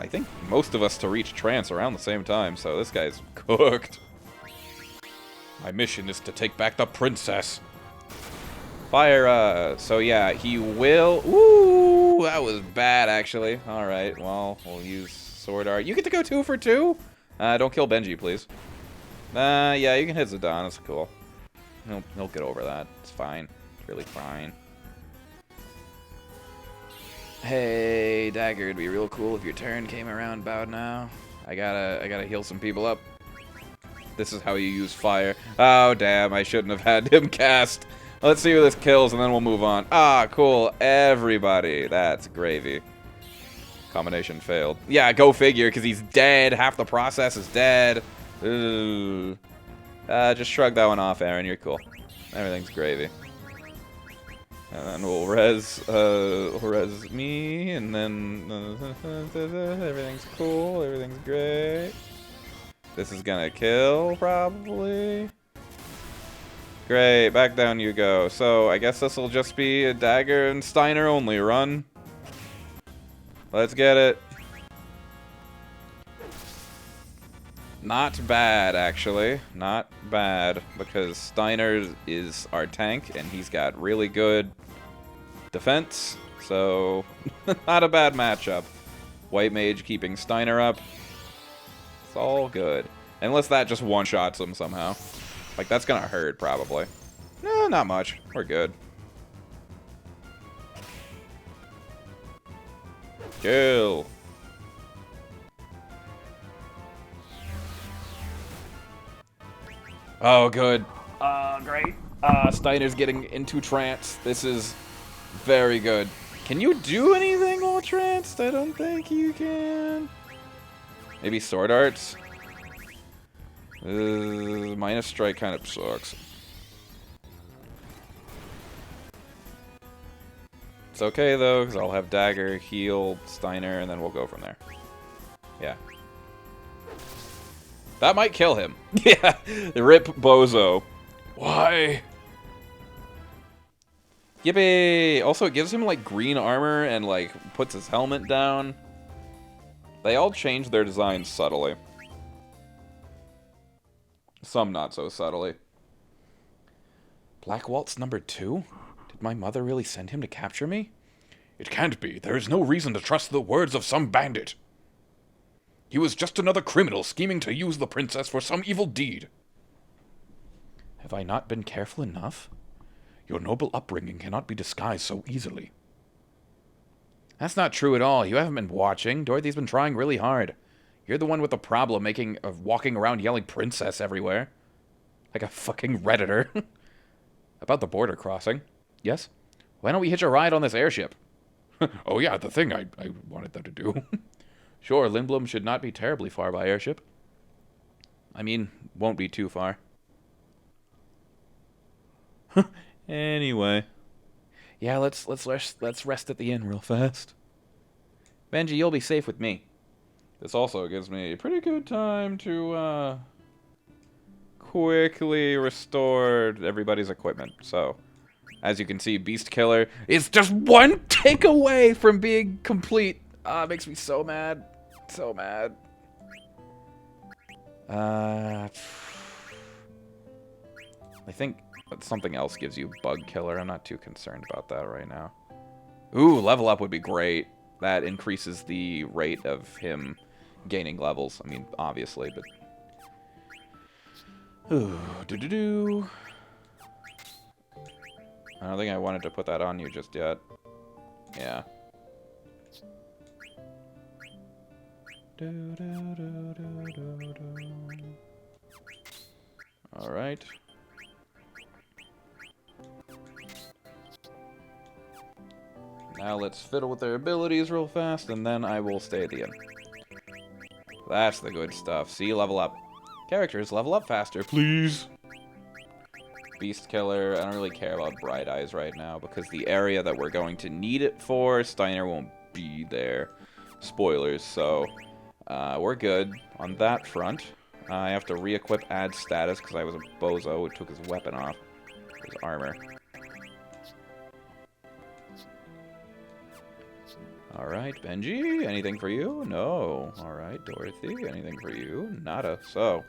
think, most of us to reach trance around the same time. So this guy's cooked. My mission is to take back the princess. Fire, so yeah, he will... Ooh, that was bad, actually. Alright, well, we'll use Sword Art. You get to go 2 for 2? Don't kill Benji, please. Yeah, you can hit Zidane, that's cool. He'll get over that. It's fine. It's really fine. Hey, Dagger, it'd be real cool if your turn came around about now. I gotta heal some people up. This is how you use fire. Oh, damn, I shouldn't have had him cast. Let's see who this kills, and then we'll move on. Ah, cool. Everybody. That's gravy. Combination failed. Yeah, go figure, because he's dead. Half the process is dead. Ooh. Just shrug that one off, Aaron. You're cool. Everything's gravy. And then we'll res me, and then everything's cool. Everything's great. This is gonna kill, probably. Great, back down you go. So, I guess this will just be a Dagger and Steiner only run. Let's get it. Not bad, actually. Not bad, because Steiner is our tank, and he's got really good defense. So, not a bad matchup. White Mage keeping Steiner up. It's all good. Unless that just one-shots him somehow. Like, that's gonna hurt, probably. No, not much. We're good. Kill. Oh, good. Great. Steiner's getting into trance. This is very good. Can you do anything while tranced? I don't think you can. Maybe Sword Arts? Minus Strike kind of sucks. It's okay, though, because I'll have Dagger, heal, Steiner, and then we'll go from there. Yeah. That might kill him. Yeah. Rip Bozo. Why? Yippee! Also, it gives him, like, green armor and, like, puts his helmet down. They all change their designs subtly. Some not so subtly. Black Waltz number 2? Did my mother really send him to capture me? It can't be. There is no reason to trust the words of some bandit. He was just another criminal scheming to use the princess for some evil deed. Have I not been careful enough? Your noble upbringing cannot be disguised so easily. That's not true at all. You haven't been watching. Dorothy's been trying really hard. You're the one with the problem of walking around yelling princess everywhere. Like a fucking Redditor. About the border crossing. Yes? Why don't we hitch a ride on this airship? Oh yeah, the thing I wanted them to do. Sure, Lindblom should not be terribly far by airship. I mean, won't be too far. Anyway. Yeah, let's rest at the inn real fast. Benji, you'll be safe with me. This also gives me a pretty good time to, quickly restore everybody's equipment. So, as you can see, Beast Killer is just one tick away from being complete. It makes me so mad. So mad. I think something else gives you Bug Killer. I'm not too concerned about that right now. Ooh, level up would be great. That increases the rate of him gaining levels. I mean, obviously, but... Ooh, doo-doo-doo. I don't think I wanted to put that on you just yet. Yeah. Alright. Now let's fiddle with their abilities real fast, and then I will stay at the end. That's the good stuff. See, level up. Characters, level up faster, please. Beast Killer, I don't really care about Bright Eyes right now, because the area that we're going to need it for, Steiner won't be there. Spoilers, so we're good on that front. I have to re-equip add status, because I was a bozo who took his weapon off. His armor. Alright, Benji, anything for you? No. Alright, Dorothy, anything for you? Nada. So,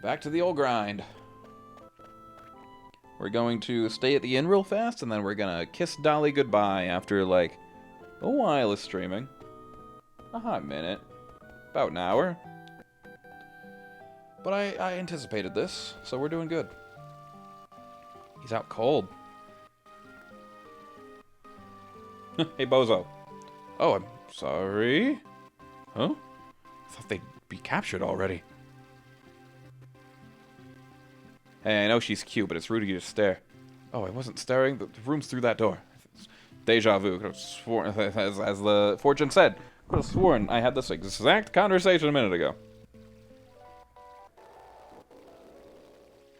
back to the old grind. We're going to stay at the inn real fast, and then we're gonna kiss Dolly goodbye after, like, a while of streaming. A hot minute. About an hour. But I anticipated this, so we're doing good. He's out cold. Hey, bozo. Oh, I'm sorry. Huh? I thought they'd be captured already. Hey, I know she's cute, but it's rude of you to stare. Oh, I wasn't staring. The room's through that door. Deja vu. Could have sworn, as the fortune said, could have sworn I had this exact conversation a minute ago.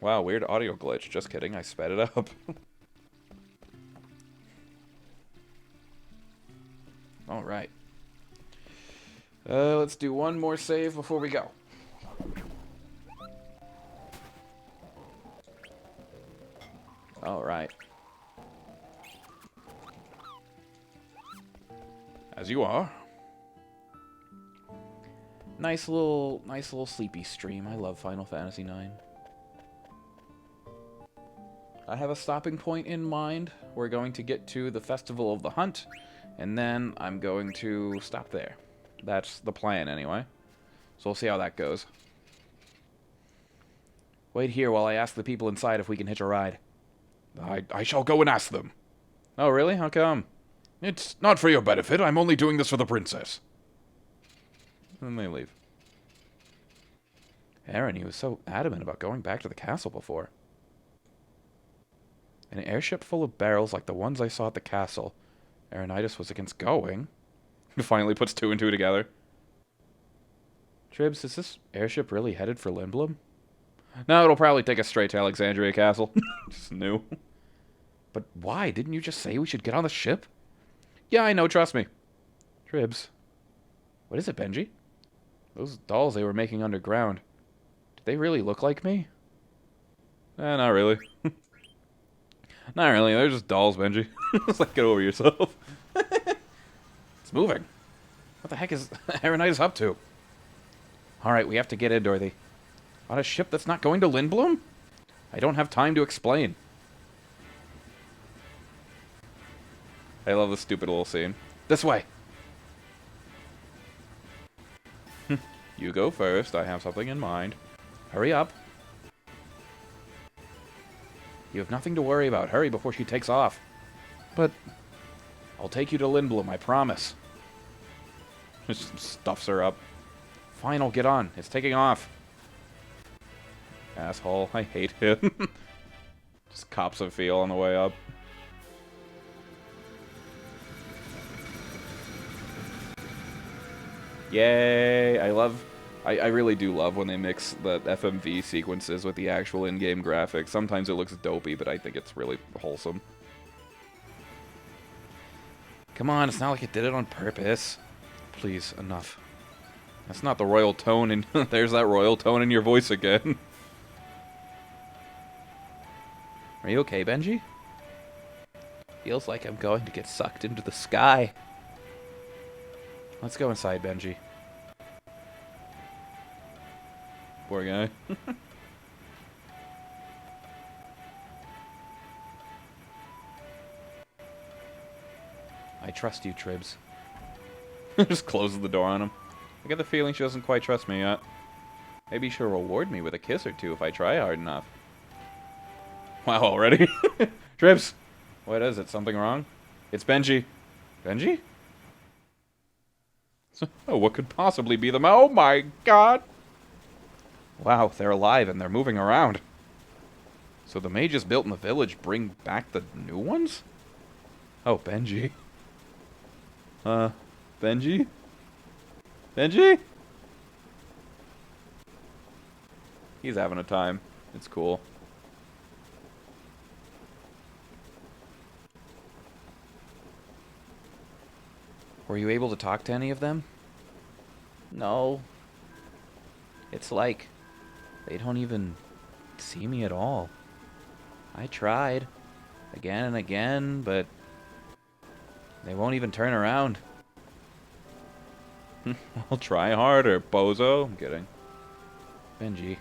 Wow, weird audio glitch. Just kidding, I sped it up. Alright. Let's do one more save before we go. Alright. As you are. Nice little sleepy stream. I love Final Fantasy IX. I have a stopping point in mind. We're going to get to the Festival of the Hunt, and then I'm going to stop there. That's the plan, anyway. So we'll see how that goes. Wait here while I ask the people inside if we can hitch a ride. I shall go and ask them. Oh, really? How come? It's not for your benefit. I'm only doing this for the princess. Then they leave. Aaron, he was so adamant about going back to the castle before. An airship full of barrels like the ones I saw at the castle. Aronitis was against going. Finally puts two and two together. Tribs, is this airship really headed for Lindblom? No, it'll probably take us straight to Alexandria Castle. Just new. But why? Didn't you just say we should get on the ship? Yeah, I know, trust me. Tribs. What is it, Benji? Those dolls they were making underground. Did they really look like me? Not really. Not really. They're just dolls, Benji. Just like, get over yourself. It's moving. What the heck is Aranitis up to? Alright, we have to get in, Dorothy. On a ship that's not going to Lindblom? I don't have time to explain. I love this stupid little scene. This way. You go first. I have something in mind. Hurry up. You have nothing to worry about. Hurry before she takes off. But I'll take you to Lindblom, I promise. just stuffs her up. Fine, I'll get on. It's taking off. Asshole. I hate him. Just cops a feel on the way up. Yay! I really do love when they mix the FMV sequences with the actual in-game graphics. Sometimes it looks dopey, but I think it's really wholesome. Come on, it's not like it did it on purpose. Please, enough. That's not the royal tone, and there's that royal tone in your voice again. Are you okay, Benji? Feels like I'm going to get sucked into the sky. Let's go inside, Benji. Poor guy. I trust you, Tribs. Just closes the door on him. I get the feeling she doesn't quite trust me yet. Maybe she'll reward me with a kiss or two if I try hard enough. Wow, already? Trips! What is it? Something wrong? It's Benji. Benji? Oh, what could possibly be them? Oh my god! Wow, they're alive and they're moving around. So the mages built in the village bring back the new ones? Oh, Benji. Benji? Benji? He's having a time. It's cool. Were you able to talk to any of them? No. It's like they don't even see me at all. I tried again and again, but they won't even turn around. I'll try harder, bozo. I'm kidding. Benji.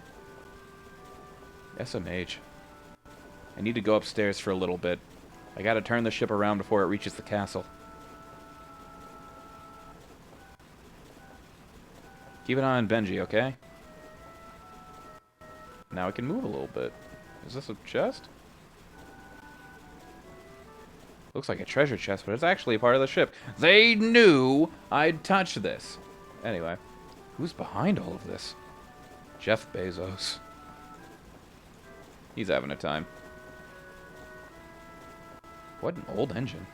SMH. I need to go upstairs for a little bit. I gotta turn the ship around before it reaches the castle. Keep an eye on Benji, okay? Now I can move a little bit. Is this a chest? Looks like a treasure chest, but it's actually a part of the ship. They knew I'd touch this. Anyway, who's behind all of this? Jeff Bezos. He's having a time. What an old engine.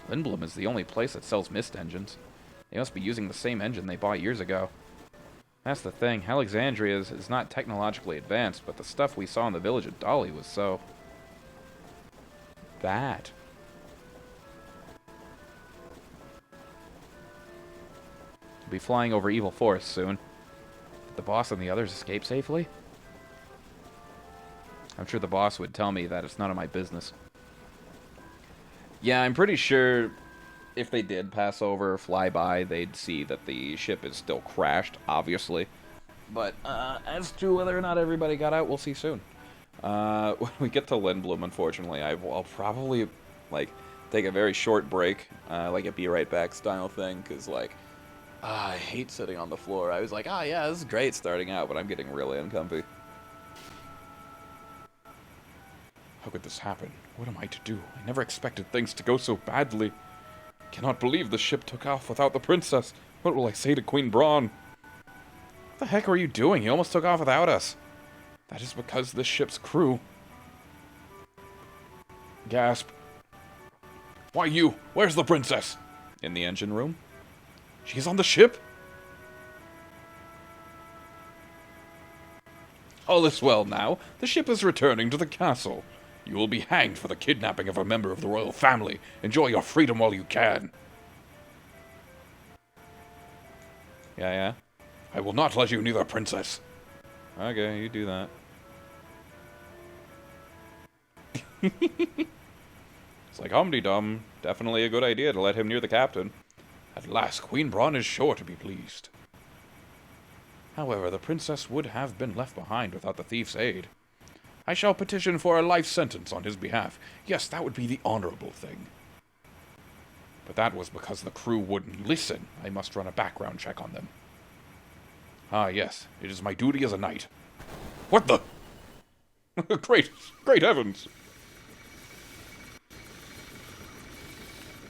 Lindblom is the only place that sells mist engines. They must be using the same engine they bought years ago. That's the thing. Alexandria is not technologically advanced, but the stuff we saw in the village of Dolly was so... bad. We'll be flying over Evil Forest soon. Did the boss and the others escape safely? I'm sure the boss would tell me that it's none of my business. Yeah, I'm pretty sure if they did pass over or fly by, they'd see that the ship is still crashed, obviously. But as to whether or not everybody got out, we'll see soon. When we get to Lindblom, unfortunately, I'll probably, like, take a very short break, like a be right back style thing, because, like, I hate sitting on the floor. I was like, yeah, this is great starting out, but I'm getting really uncomfy. How could this happen? What am I to do? I never expected things to go so badly. Cannot believe the ship took off without the princess. What will I say to Queen Braun? What the heck were you doing? You almost took off without us. That is because this ship's crew... Gasp. Why you? Where's the princess? In the engine room? She's on the ship? All is well now. The ship is returning to the castle. You will be hanged for the kidnapping of a member of the royal family. Enjoy your freedom while you can. Yeah? I will not let you near the princess. Okay, you do that. It's like Humdy-Dum. Definitely a good idea to let him near the captain. At last, Queen Braun is sure to be pleased. However, the princess would have been left behind without the thief's aid. I shall petition for a life sentence on his behalf. Yes, that would be the honorable thing. But that was because the crew wouldn't listen. I must run a background check on them. Ah, yes, it is my duty as a knight. What the? Great heavens!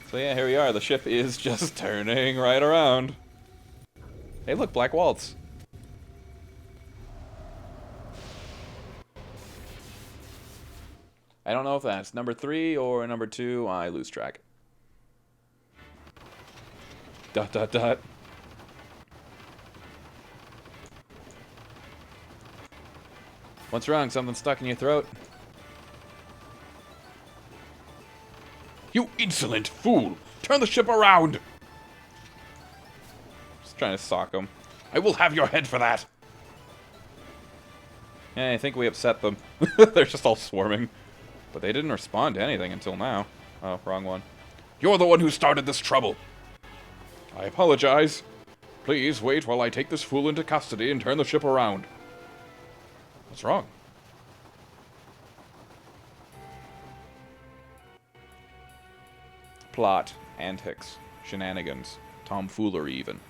So yeah, here we are. The ship is just turning right around. Hey, look, Black Waltz. I don't know if that's number 3 or number 2. I lose track. Dot, dot, dot. What's wrong? Something stuck in your throat? You insolent fool! Turn the ship around! Just trying to sock him. I will have your head for that! Yeah, I think we upset them. They're just all swarming. But they didn't respond to anything until now. Oh, wrong one. You're the one who started this trouble. I apologize. Please wait while I take this fool into custody and turn the ship around. What's wrong? Plot, antics, shenanigans, tomfoolery even.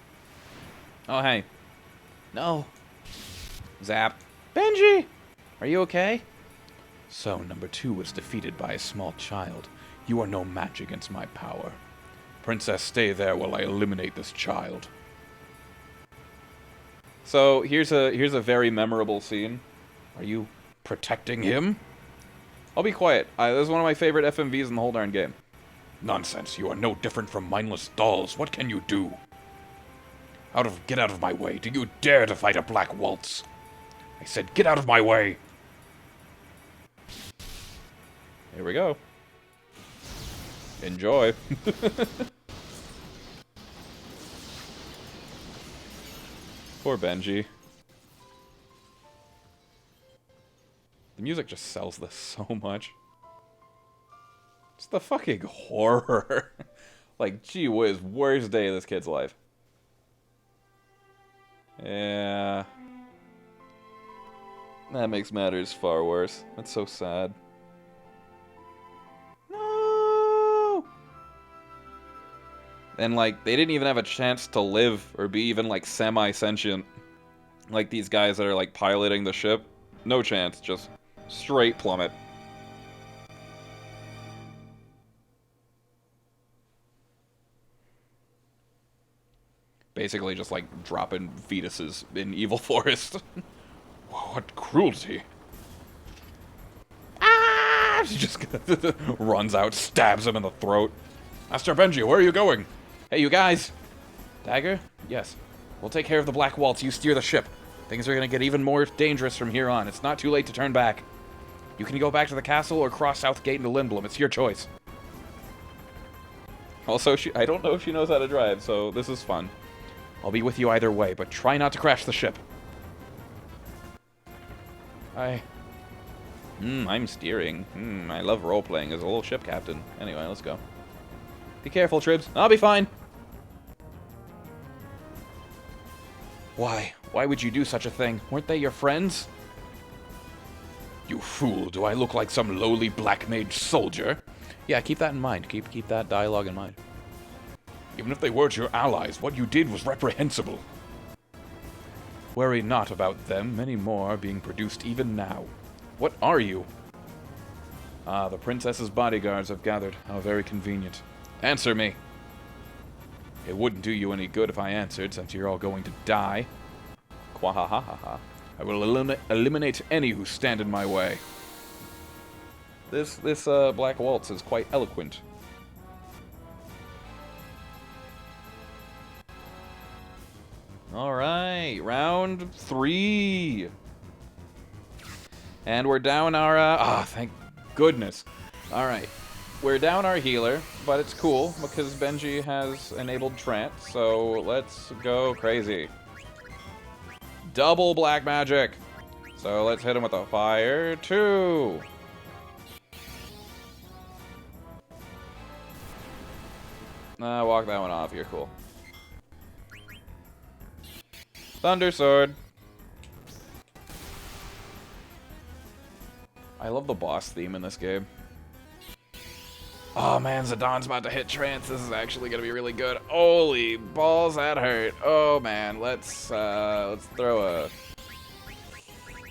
Oh, hey. No. Zap. Benji! Are you okay? So, number 2 was defeated by a small child. You are no match against my power. Princess, stay there while I eliminate this child. So, here's a very memorable scene. Are you protecting him? I'll be quiet. This is one of my favorite FMVs in the whole darn game. Nonsense, you are no different from mindless dolls. What can you do? Get out of my way. Do you dare to fight a Black Waltz? I said, get out of my way! Here we go. Enjoy. Poor Benji. The music just sells this so much. It's the fucking horror. Like, gee whiz, worst day of this kid's life. Yeah. That makes matters far worse. That's so sad. No! And, like, they didn't even have a chance to live or be even, like, semi-sentient. Like these guys that are, like, piloting the ship. No chance, just straight plummet. Basically just, like, dropping fetuses in Evil Forest. What cruelty! Ah! She just runs out, stabs him in the throat. Master Benji, where are you going? Hey, you guys! Dagger? Yes. We'll take care of the Black Waltz. You steer the ship. Things are gonna get even more dangerous from here on. It's not too late to turn back. You can go back to the castle or cross South Gate into Lindblom. It's your choice. Also, I don't know if she knows how to drive, so this is fun. I'll be with you either way, but try not to crash the ship. I'm steering. I love role-playing as a little ship captain. Anyway, let's go. Be careful, Tribs. I'll be fine. Why? Why would you do such a thing? Weren't they your friends? You fool, do I look like some lowly black mage soldier? Yeah, keep that in mind. Keep that dialogue in mind. Even if they weren't your allies, what you did was reprehensible. Worry not about them, many more are being produced even now. What are you? Ah, the princess's bodyguards have gathered. How very convenient. Answer me. It wouldn't do you any good if I answered, since you're all going to die. Quahahaha. I will eliminate any who stand in my way. This Black Waltz is quite eloquent. Alright, round 3. And we're down our, thank goodness. Alright, we're down our healer, but it's cool because Benji has enabled trance, so let's go crazy. Double black magic. So let's hit him with a fire 2. Walk that one off. You're cool. Thunder Sword. I love the boss theme in this game. Oh man, Zidon's about to hit trance. This is actually gonna be really good. Holy balls, that hurt. Oh man, let's throw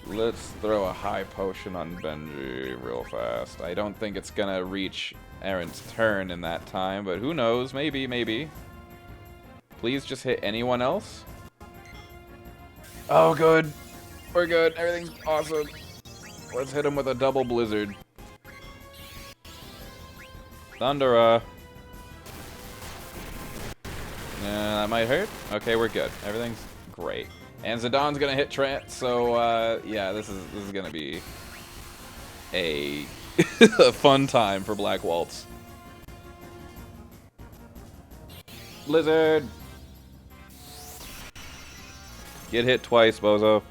a high potion on Benji real fast. I don't think it's gonna reach Aaron's turn in that time, but who knows? Maybe, maybe. Please just hit anyone else. Oh, good. We're good. Everything's awesome. Let's hit him with a double blizzard. Thundera. That might hurt. Okay, we're good. Everything's great. And Zidon's gonna hit trance, so yeah, this is gonna be a a fun time for Black Waltz. Blizzard. Get hit twice, bozo.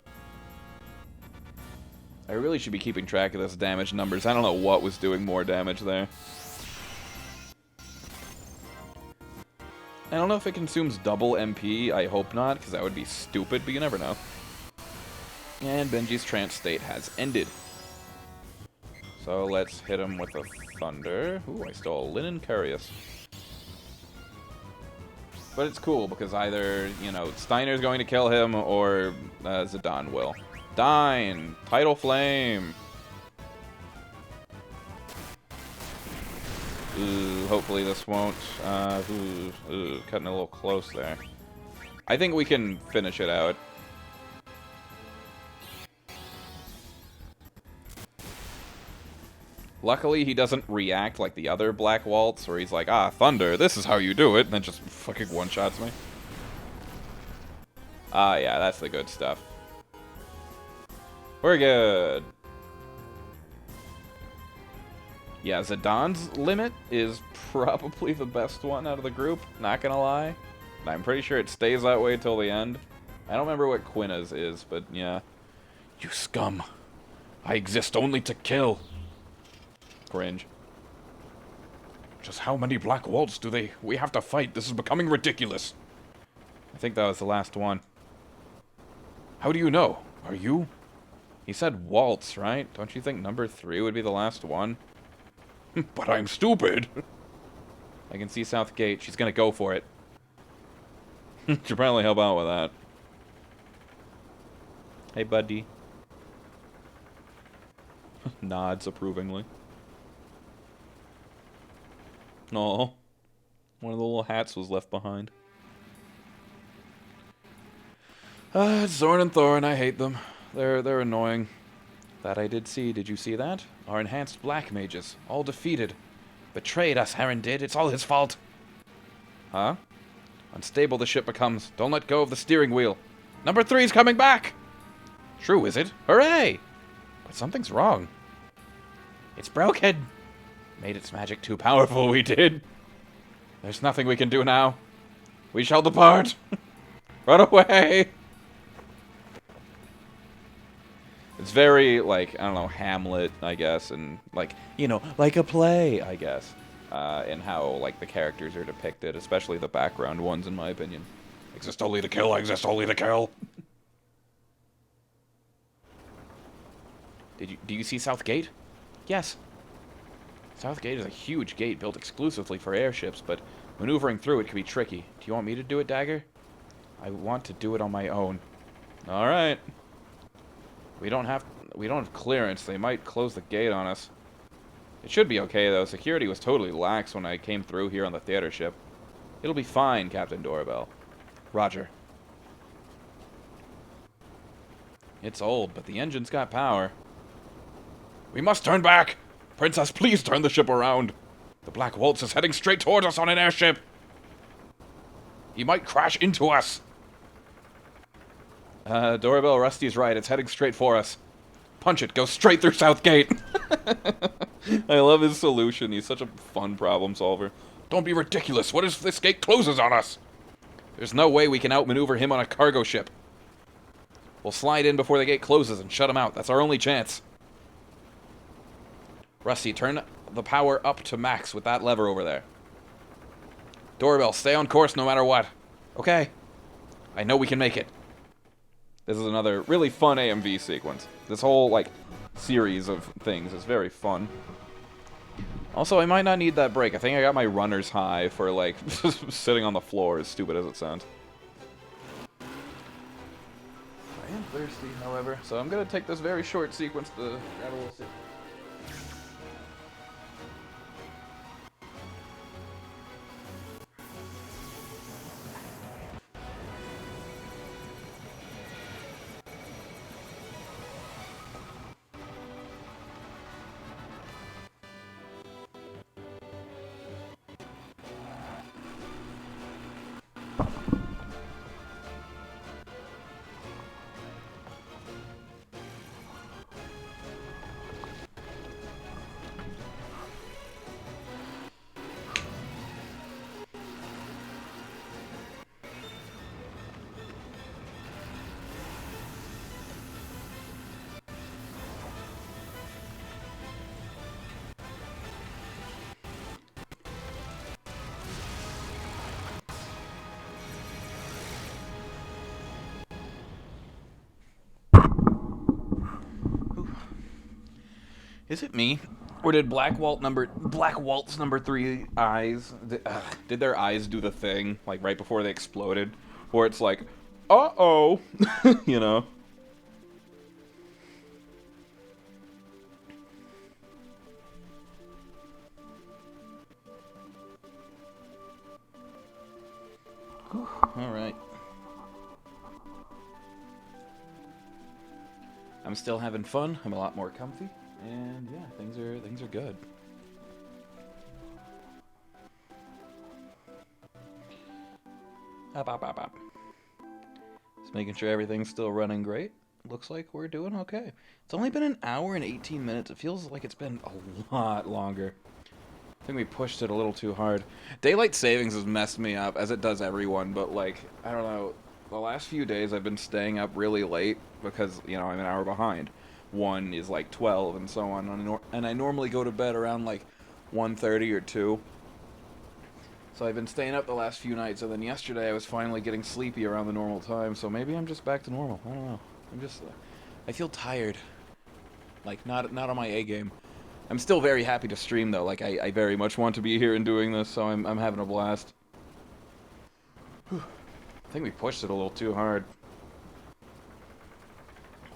I really should be keeping track of this damage numbers. I don't know what was doing more damage there. I don't know if it consumes double MP. I hope not, because that would be stupid, but you never know. And Benji's trance state has ended. So let's hit him with a thunder. Ooh, I stole a linen curious. But it's cool, because either, you know, Steiner's going to kill him, or Zidon will. Dine! Tidal Flame! Ooh, hopefully this won't, cutting a little close there. I think we can finish it out. Luckily, he doesn't react like the other Black Waltz, where he's like, ah, thunder, this is how you do it, and then just fucking one-shots me. Ah, yeah, that's the good stuff. We're good. Yeah, Zidon's limit is probably the best one out of the group, not gonna lie. And I'm pretty sure it stays that way till the end. I don't remember what Quina's is, but yeah. You scum. I exist only to kill. Cringe. Just how many Black Waltz do we have to fight? This is becoming ridiculous. I think that was the last one. How do you know? Are you? He said waltz, right? Don't you think number 3 would be the last one? But I'm stupid. I can see South Gate. She's gonna go for it. Should probably help out with that. Hey, buddy. Nods approvingly. Oh, one of the little hats was left behind. Zorn and Thorn, I hate them. They're annoying. That I did see. Did you see that? Our enhanced black mages, all defeated. Betrayed us, Heron did. It's all his fault. Huh? Unstable the ship becomes. Don't let go of the steering wheel. Number 3's coming back! True, is it? Hooray! But something's wrong. It's broken. Made its magic too powerful, we did. There's nothing we can do now. We shall depart. Run away. It's very, like, I don't know, Hamlet, I guess, and, like, you know, like a play, I guess, in how, like, the characters are depicted, especially the background ones, in my opinion. Exist only to kill, exist only to kill. Do you see South Gate? Yes. South Gate is a huge gate built exclusively for airships, but maneuvering through it can be tricky. Do you want me to do it, Dagger? I want to do it on my own. All right. We don't have clearance. They might close the gate on us. It should be okay, though. Security was totally lax when I came through here on the theater ship. It'll be fine, Captain Doorbell. Roger. It's old, but the engine's got power. We must turn back! Princess, please turn the ship around! The Black Waltz is heading straight towards us on an airship! He might crash into us! Doorbell, Rusty's right. It's heading straight for us. Punch it. Go straight through South Gate. I love his solution. He's such a fun problem solver. Don't be ridiculous. What if this gate closes on us? There's no way we can outmaneuver him on a cargo ship. We'll slide in before the gate closes and shut him out. That's our only chance. Rusty, turn the power up to max with that lever over there. Doorbell, stay on course no matter what. Okay. I know we can make it. This is another really fun AMV sequence. This whole, like, series of things is very fun. Also, I might not need that break. I think I got my runner's high for, like, sitting on the floor, as stupid as it sounds. I am thirsty, however, so I'm gonna take this very short sequence to grab a little sip. Is it me? Or did Black Walt's number 3 eyes, did their eyes do the thing, like, right before they exploded? Where it's like, uh-oh, you know? Alright. I'm still having fun, I'm a lot more comfy. And yeah, things are good. Up. Just making sure everything's still running great. Looks like we're doing okay. It's only been an hour and 18 minutes. It feels like it's been a lot longer. I think we pushed it a little too hard. Daylight savings has messed me up, as it does everyone, but like, I don't know. The last few days I've been staying up really late because, you know, I'm an hour behind. One is like 12 and so on, and I normally go to bed around like 1:30 or 2. So I've been staying up the last few nights, and then yesterday I was finally getting sleepy around the normal time, so maybe I'm just back to normal. I don't know. I feel tired. Like, not on my A game. I'm still very happy to stream though, like I very much want to be here and doing this, so I'm having a blast. Whew. I think we pushed it a little too hard.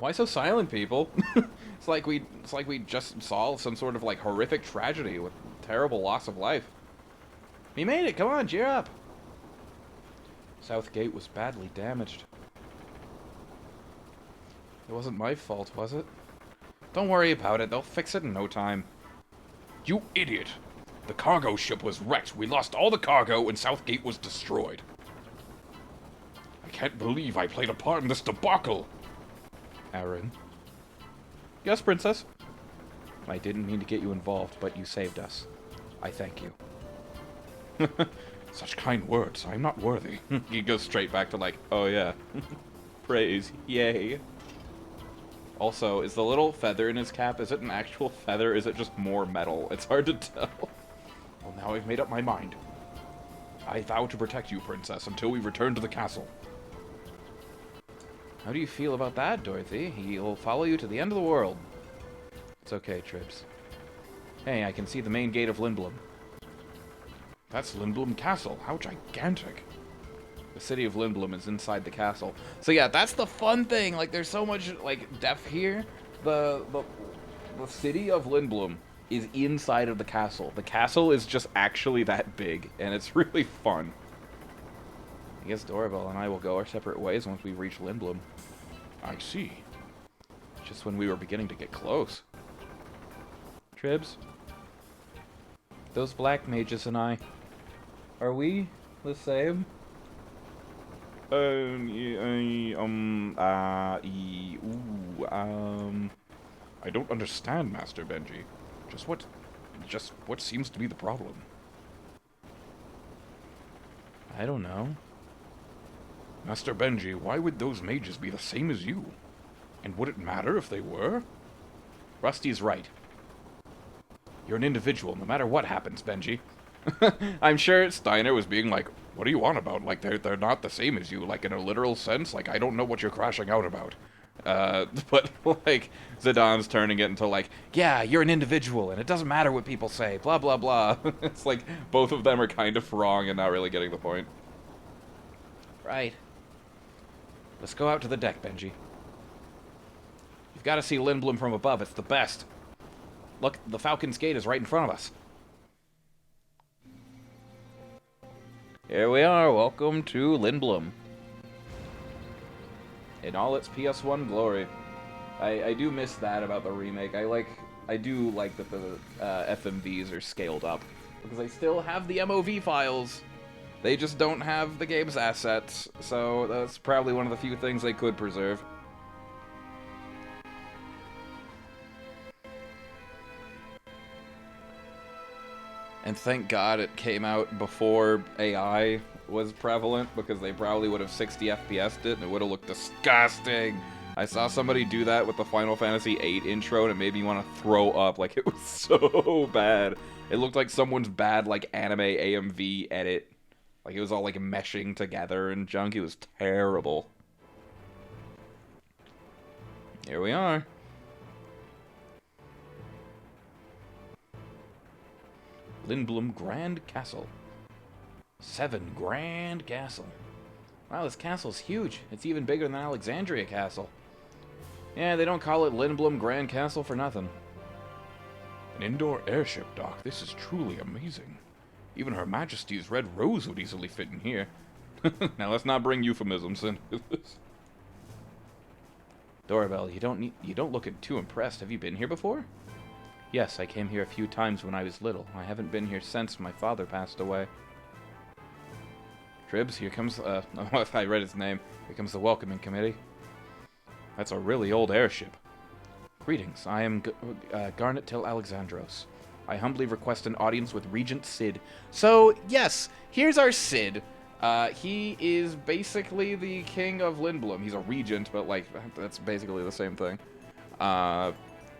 Why so silent, people? It's like we just saw some sort of like horrific tragedy with terrible loss of life. We made it. Come on, cheer up. South Gate was badly damaged. It wasn't my fault, was it? Don't worry about it. They'll fix it in no time. You idiot! The cargo ship was wrecked. We lost all the cargo and South Gate was destroyed. I can't believe I played a part in this debacle. Aaron. Yes, Princess? I didn't mean to get you involved, but you saved us. I thank you. Such kind words. I'm not worthy. He goes straight back to like, oh yeah. Praise. Yay. Also, is the little feather in his cap, is it an actual feather? Is it just more metal? It's hard to tell. Well, now I've made up my mind. I vow to protect you, Princess, until we return to the castle. How do you feel about that, Dorothy? He'll follow you to the end of the world. It's okay, Tribs. Hey, I can see the main gate of Lindblom. That's Lindblom Castle. How gigantic. The city of Lindblom is inside the castle. So yeah, that's the fun thing. Like, there's so much, like, depth here. The city of Lindblom is inside of the castle. The castle is just actually that big, and it's really fun. I guess Dorabelle and I will go our separate ways once we reach Lindblom. I see. Just when we were beginning to get close. Tribs? Those black mages and I, are we the same? I don't understand, Master Benji. Just what seems to be the problem? I don't know. Master Benji, why would those mages be the same as you? And would it matter if they were? Rusty's right. You're an individual, no matter what happens, Benji. I'm sure Steiner was being like, what are you on about? Like, they're not the same as you, like, in a literal sense? Like, I don't know what you're crashing out about. But, like, Zidane's turning it into, like, yeah, you're an individual, and it doesn't matter what people say, blah, blah, blah. It's like, both of them are kind of wrong and not really getting the point. Right. Let's go out to the deck, Benji. You've got to see Lindblom from above. It's the best. Look, the Falcon's Gate is right in front of us. Here we are. Welcome to Lindblom. In all its PS1 glory. I do miss that about the remake. I do like that the FMVs are scaled up. Because they still have the MOV files. They just don't have the game's assets. So that's probably one of the few things they could preserve. And thank God it came out before AI was prevalent, because they probably would have 60 FPS'd it, and it would have looked disgusting. I saw somebody do that with the Final Fantasy VIII intro, and it made me want to throw up. Like, it was so bad. It looked like someone's bad, like, anime AMV edit. Like, it was all, like, meshing together and junk. It was terrible. Here we are. Lindblom Grand Castle. 7 Grand Castle. Wow, this castle's huge. It's even bigger than Alexandria Castle. Yeah, they don't call it Lindblom Grand Castle for nothing. An indoor airship dock. This is truly amazing. Even Her Majesty's Red Rose would easily fit in here. Now let's not bring euphemisms into this. Dorabelle, you don't look too impressed. Have you been here before? Yes, I came here a few times when I was little. I haven't been here since my father passed away. Tribs, here comes, I read his name. Here comes the welcoming committee. That's a really old airship. Greetings, I am Garnet Till Alexandros. I humbly request an audience with Regent Cid. So, yes, here's our Cid. He is basically the king of Lindblom. He's a regent, but, like, that's basically the same thing.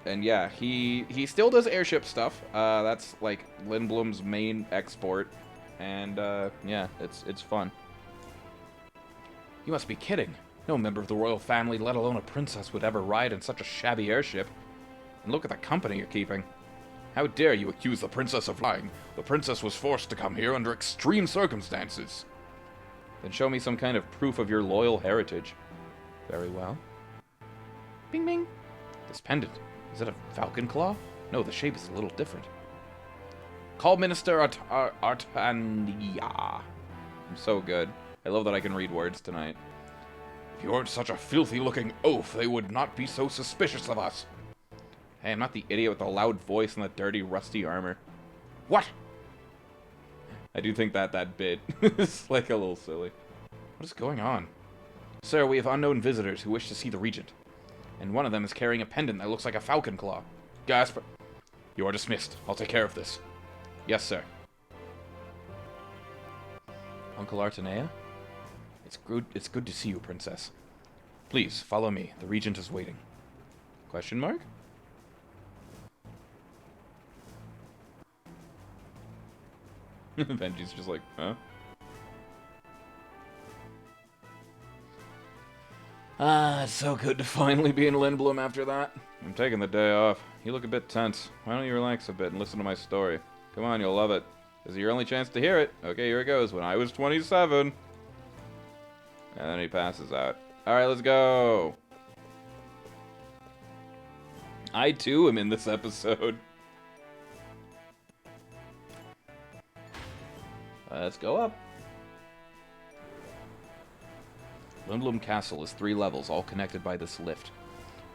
And yeah, he still does airship stuff. That's, like, Lindblom's main export. And, yeah, it's fun. You must be kidding. No member of the royal family, let alone a princess, would ever ride in such a shabby airship. And look at the company you're keeping. How dare you accuse the princess of lying? The princess was forced to come here under extreme circumstances. Then show me some kind of proof of your loyal heritage. Very well. Bing bing. This pendant. Is it a falcon claw? No, the shape is a little different. Call Minister Artania. I'm so good. I love that I can read words tonight. If you weren't such a filthy-looking oaf, they would not be so suspicious of us. Hey, I'm not the idiot with the loud voice and the dirty, rusty armor. What? I do think that bit is, like, a little silly. What is going on? Sir, we have unknown visitors who wish to see the Regent. And one of them is carrying a pendant that looks like a falcon claw. Gasp. You are dismissed. I'll take care of this. Yes, sir. Uncle Artanea? It's good to see you, Princess. Please, follow me. The Regent is waiting. Question mark? Benji's just like, huh? Ah, it's so good to finally be in Lindblom after that. I'm taking the day off. You look a bit tense. Why don't you relax a bit and listen to my story? Come on, you'll love it. This is your only chance to hear it. Okay, here it goes. When I was 27. And then he passes out. Alright, let's go. I, too, am in this episode. Let's go up. Lindblom Castle is 3 levels, all connected by this lift.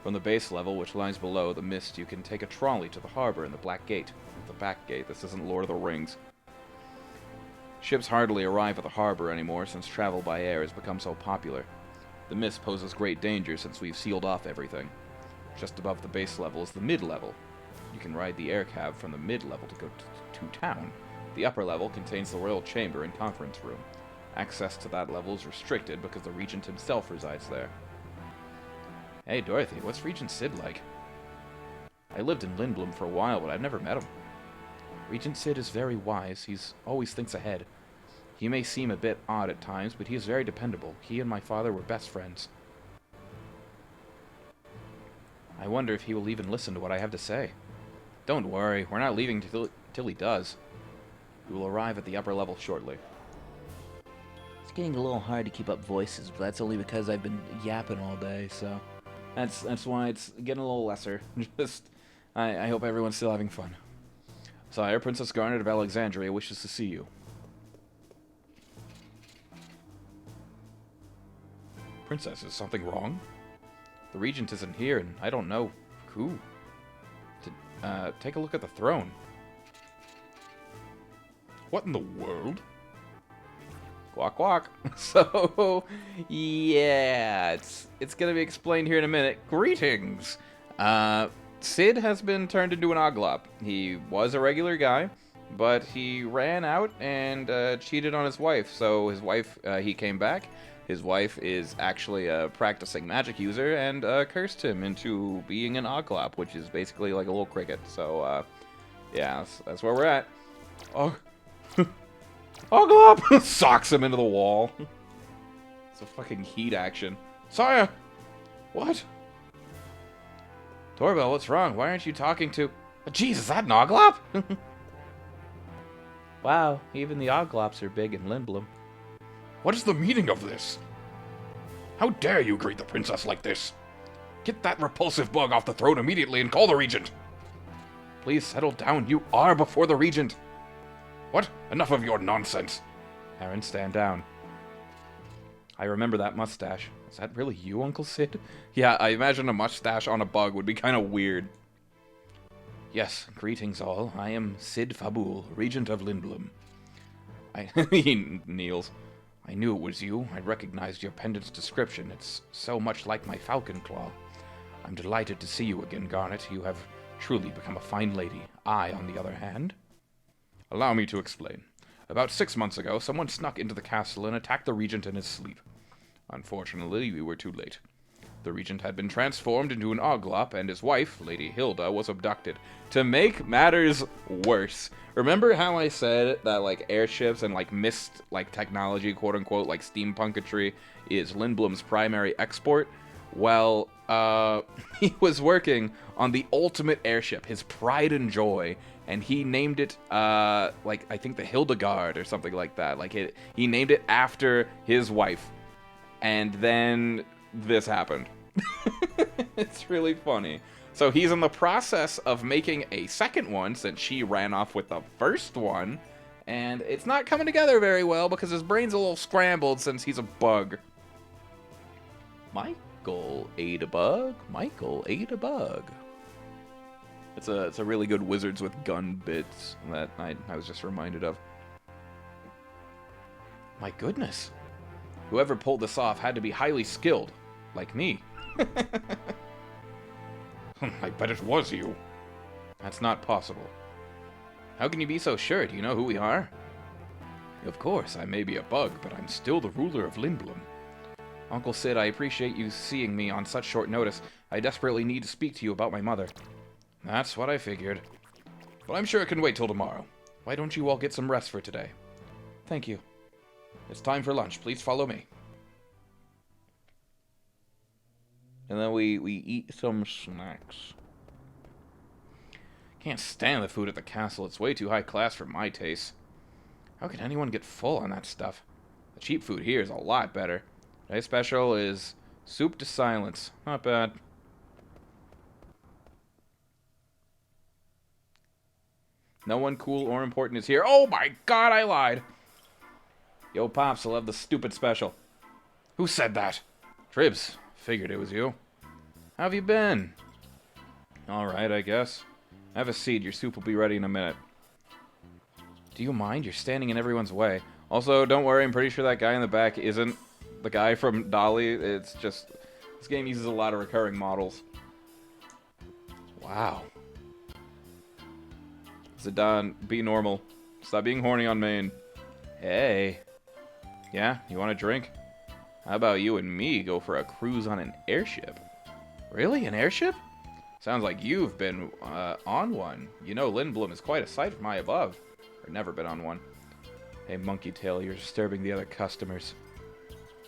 From the base level, which lies below the mist, you can take a trolley to the harbor and the Black Gate. The back gate. This isn't Lord of the Rings. Ships hardly arrive at the harbor anymore since travel by air has become so popular. The mist poses great danger since we've sealed off everything. Just above the base level is the mid-level. You can ride the air cab from the mid-level to go to town. The upper level contains the royal chamber and conference room. Access to that level is restricted because the Regent himself resides there. Hey, Dorothy, what's Regent Cid like? I lived in Lindblom for a while, but I've never met him. Regent Sid is very wise. He's always thinks ahead. He may seem a bit odd at times, but he is very dependable. He and my father were best friends. I wonder if he will even listen to what I have to say. Don't worry, we're not leaving till he does. We will arrive at the upper level shortly. It's getting a little hard to keep up voices, but that's only because I've been yapping all day, so... That's why it's getting a little lesser. Just, I hope everyone's still having fun. Sire, Princess Garnet of Alexandria wishes to see you. Princess, is something wrong? The Regent isn't here, and I don't know who. Take a look at the throne. What in the world? Quack quack. So, yeah, it's gonna be explained here in a minute. Greetings. Sid has been turned into an Oglop. He was a regular guy, but he ran out and cheated on his wife. So his wife, he came back. His wife is actually a practicing magic user and cursed him into being an Oglop, which is basically like a little cricket. So, yeah, that's where we're at. Oh, Oglop! Socks him into the wall. It's a fucking heat action. sire! What? Torbell, what's wrong? Why aren't you talking to... Jeez, is that an Oglop? Wow, even the Oglops are big in Lindblom. What is the meaning of this? How dare you greet the princess like this? Get that repulsive bug off the throne immediately and call the regent. Please settle down. You are before the Regent. What? Enough of your nonsense. Aaron, stand down. I remember that mustache. Is that really you, Uncle Sid? Yeah, I imagine a mustache on a bug would be kind of weird. Yes, greetings all. I am Sid Fabul, Regent of Lindblom. He kneels. I knew it was you. I recognized your pendant's description. It's so much like my falcon claw. I'm delighted to see you again, Garnet. You have truly become a fine lady. I, on the other hand... Allow me to explain. About 6 months ago, someone snuck into the castle and attacked the regent in his sleep. Unfortunately, we were too late. The regent had been transformed into an Oglop, and his wife, Lady Hilda, was abducted. To make matters worse, remember how I said that, like, airships and, like, mist, like, technology, quote-unquote, like, steampunketry is Lindblom's primary export? Well, he was working on the ultimate airship, his pride and joy, and he named it, like, I think the Hildegard or something like that. Like, he named it after his wife. And then this happened. It's really funny. So he's in the process of making a second one since she ran off with the first one. And it's not coming together very well because his brain's a little scrambled since he's a bug. Michael ate a bug. Michael ate a bug. It's a really good Wizards with Gun bits that I was just reminded of. My goodness. Whoever pulled this off had to be highly skilled. Like me. I bet it was you. That's not possible. How can you be so sure? Do you know who we are? Of course, I may be a bug, but I'm still the ruler of Lindblom. Uncle Sid, I appreciate you seeing me on such short notice. I desperately need to speak to you about my mother. That's what I figured. But I'm sure it can wait till tomorrow. Why don't you all get some rest for today? Thank you. It's time for lunch. Please follow me. And then we eat some snacks. Can't stand the food at the castle. It's way too high class for my taste. How can anyone get full on that stuff? The cheap food here is a lot better. Today's special is soup to silence. Not bad. No one cool or important is here. Oh my god, I lied. Yo, Pops, I love the stupid special. Who said that? Tribs, figured it was you. How have you been? Alright, I guess. Have a seat, your soup will be ready in a minute. Do you mind? You're standing in everyone's way. Also, don't worry, I'm pretty sure that guy in the back isn't the guy from Dolly. It's just... this game uses a lot of recurring models. Wow. Zidane, be normal. Stop being horny on main. Hey. Yeah, you want a drink? How about you and me go for a cruise on an airship? Really? An airship? Sounds like you've been on one. You know Lindblom is quite a sight from high above. Or never been on one. Hey, Monkey Tail, you're disturbing the other customers.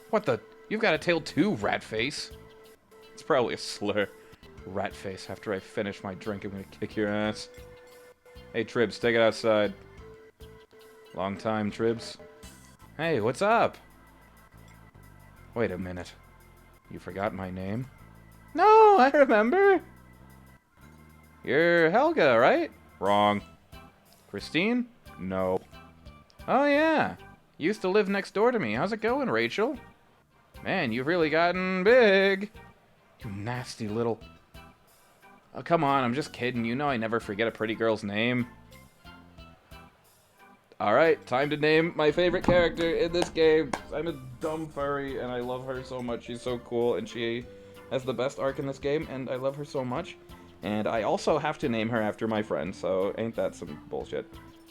What the? You've got a tail too, Ratface. It's probably a slur. Ratface, after I finish my drink, I'm gonna kick your ass. Hey, Tribs, take it outside. Long time, Tribs. Hey, what's up? Wait a minute. You forgot my name? No, I remember. You're Helga, right? Wrong. Christine? No. Oh, yeah. You used to live next door to me. How's it going, Rachel? Man, you've really gotten big. You nasty little... Oh, come on, I'm just kidding. You know I never forget a pretty girl's name. Alright, time to name my favorite character in this game. I'm a dumb furry, and I love her so much. She's so cool, and she has the best arc in this game, and I love her so much. And I also have to name her after my friend, so ain't that some bullshit.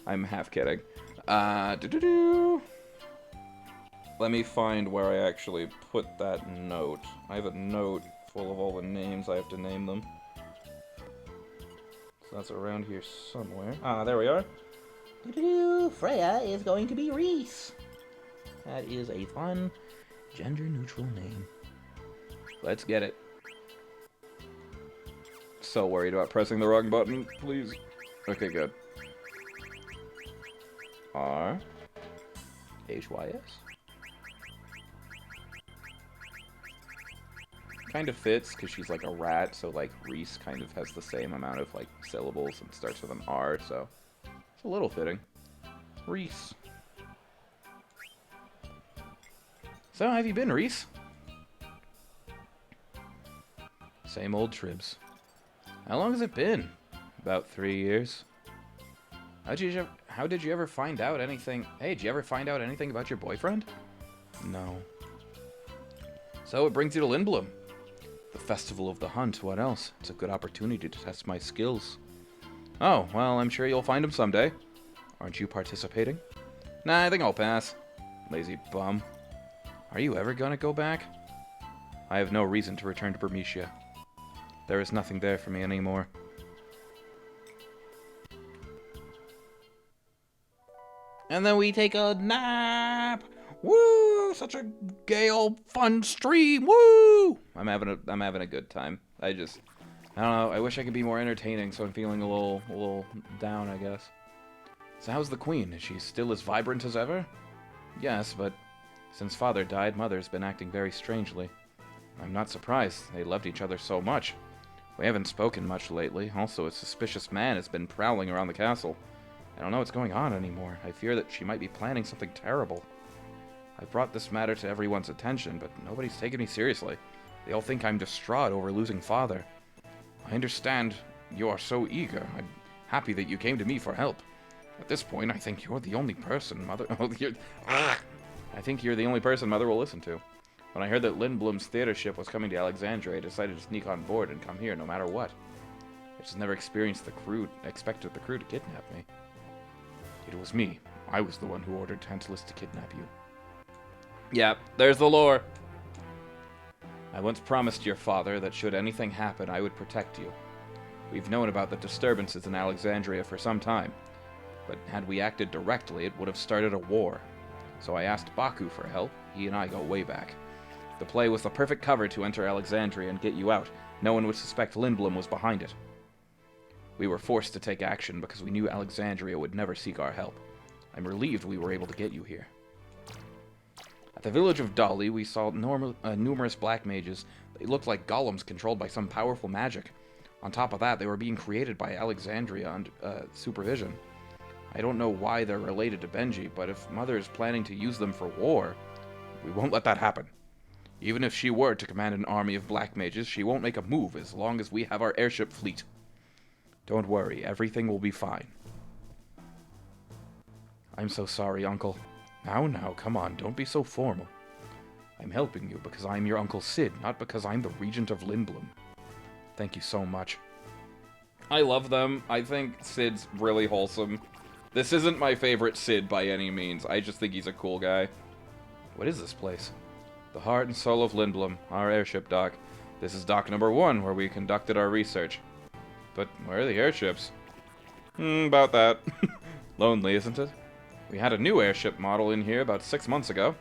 I'm half kidding. Let me find where I actually put that note. I have a note full of all the names I have to name them. So that's around here somewhere. Ah, there we are. Freya is going to be Reese. That is a fun, gender-neutral name. Let's get it. So worried about pressing the wrong button, please. Okay, good. R H-Y-S. Kind of fits because she's like a rat, so like Reese kind of has the same amount of like syllables and starts with an R, so it's a little fitting. Reese. So, how have you been, Reese? Same old Tribs. How long has it been? About 3 years. How did you ever find out anything? Hey, did you ever find out anything about your boyfriend? No. So it brings you to Lindblom. The Festival of the Hunt, what else? It's a good opportunity to test my skills. Oh, well, I'm sure you'll find him someday. Aren't you participating? Nah, I think I'll pass. Lazy bum. Are you ever gonna go back? I have no reason to return to Bermesia. There is nothing there for me anymore. And then we take a nap. Woo! Such a gay old fun stream. Woo! I'm having a good time. I don't know. I wish I could be more entertaining, so I'm feeling a little down, I guess. So how's the Queen? Is she still as vibrant as ever? Yes, but since Father died, Mother's been acting very strangely. I'm not surprised. They loved each other so much. We haven't spoken much lately. Also, a suspicious man has been prowling around the castle. I don't know what's going on anymore. I fear that she might be planning something terrible. I've brought this matter to everyone's attention, but nobody's taken me seriously. They all think I'm distraught over losing Father. I understand you are so eager. I'm happy that you came to me for help. At this point, I think you're the only person Mother... I think you're the only person Mother will listen to. When I heard that Lindblom's theater ship was coming to Alexandria, I decided to sneak on board and come here no matter what. I just never expected the crew to kidnap me. It was me. I was the one who ordered Tantalus to kidnap you. Yeah, there's the lore. I once promised your father that should anything happen, I would protect you. We've known about the disturbances in Alexandria for some time, but had we acted directly, it would have started a war. So I asked Baku for help. He and I go way back. The play was the perfect cover to enter Alexandria and get you out. No one would suspect Lindblom was behind it. We were forced to take action because we knew Alexandria would never seek our help. I'm relieved we were able to get you here. At the village of Dali, we saw numerous black mages. They looked like golems controlled by some powerful magic. On top of that, they were being created by Alexandria under supervision. I don't know why they're related to Benji, but if Mother is planning to use them for war, we won't let that happen. Even if she were to command an army of black mages, she won't make a move as long as we have our airship fleet. Don't worry, everything will be fine. I'm so sorry, Uncle. Now, come on, don't be so formal. I'm helping you because I'm your Uncle Sid, not because I'm the Regent of Lindblom. Thank you so much. I love them. I think Sid's really wholesome. This isn't my favorite Sid by any means. I just think he's a cool guy. What is this place? The heart and soul of Lindblom, our airship dock. This is dock number 1, where we conducted our research. But where are the airships? About that. Lonely, isn't it? We had a new airship model in here about 6 months ago.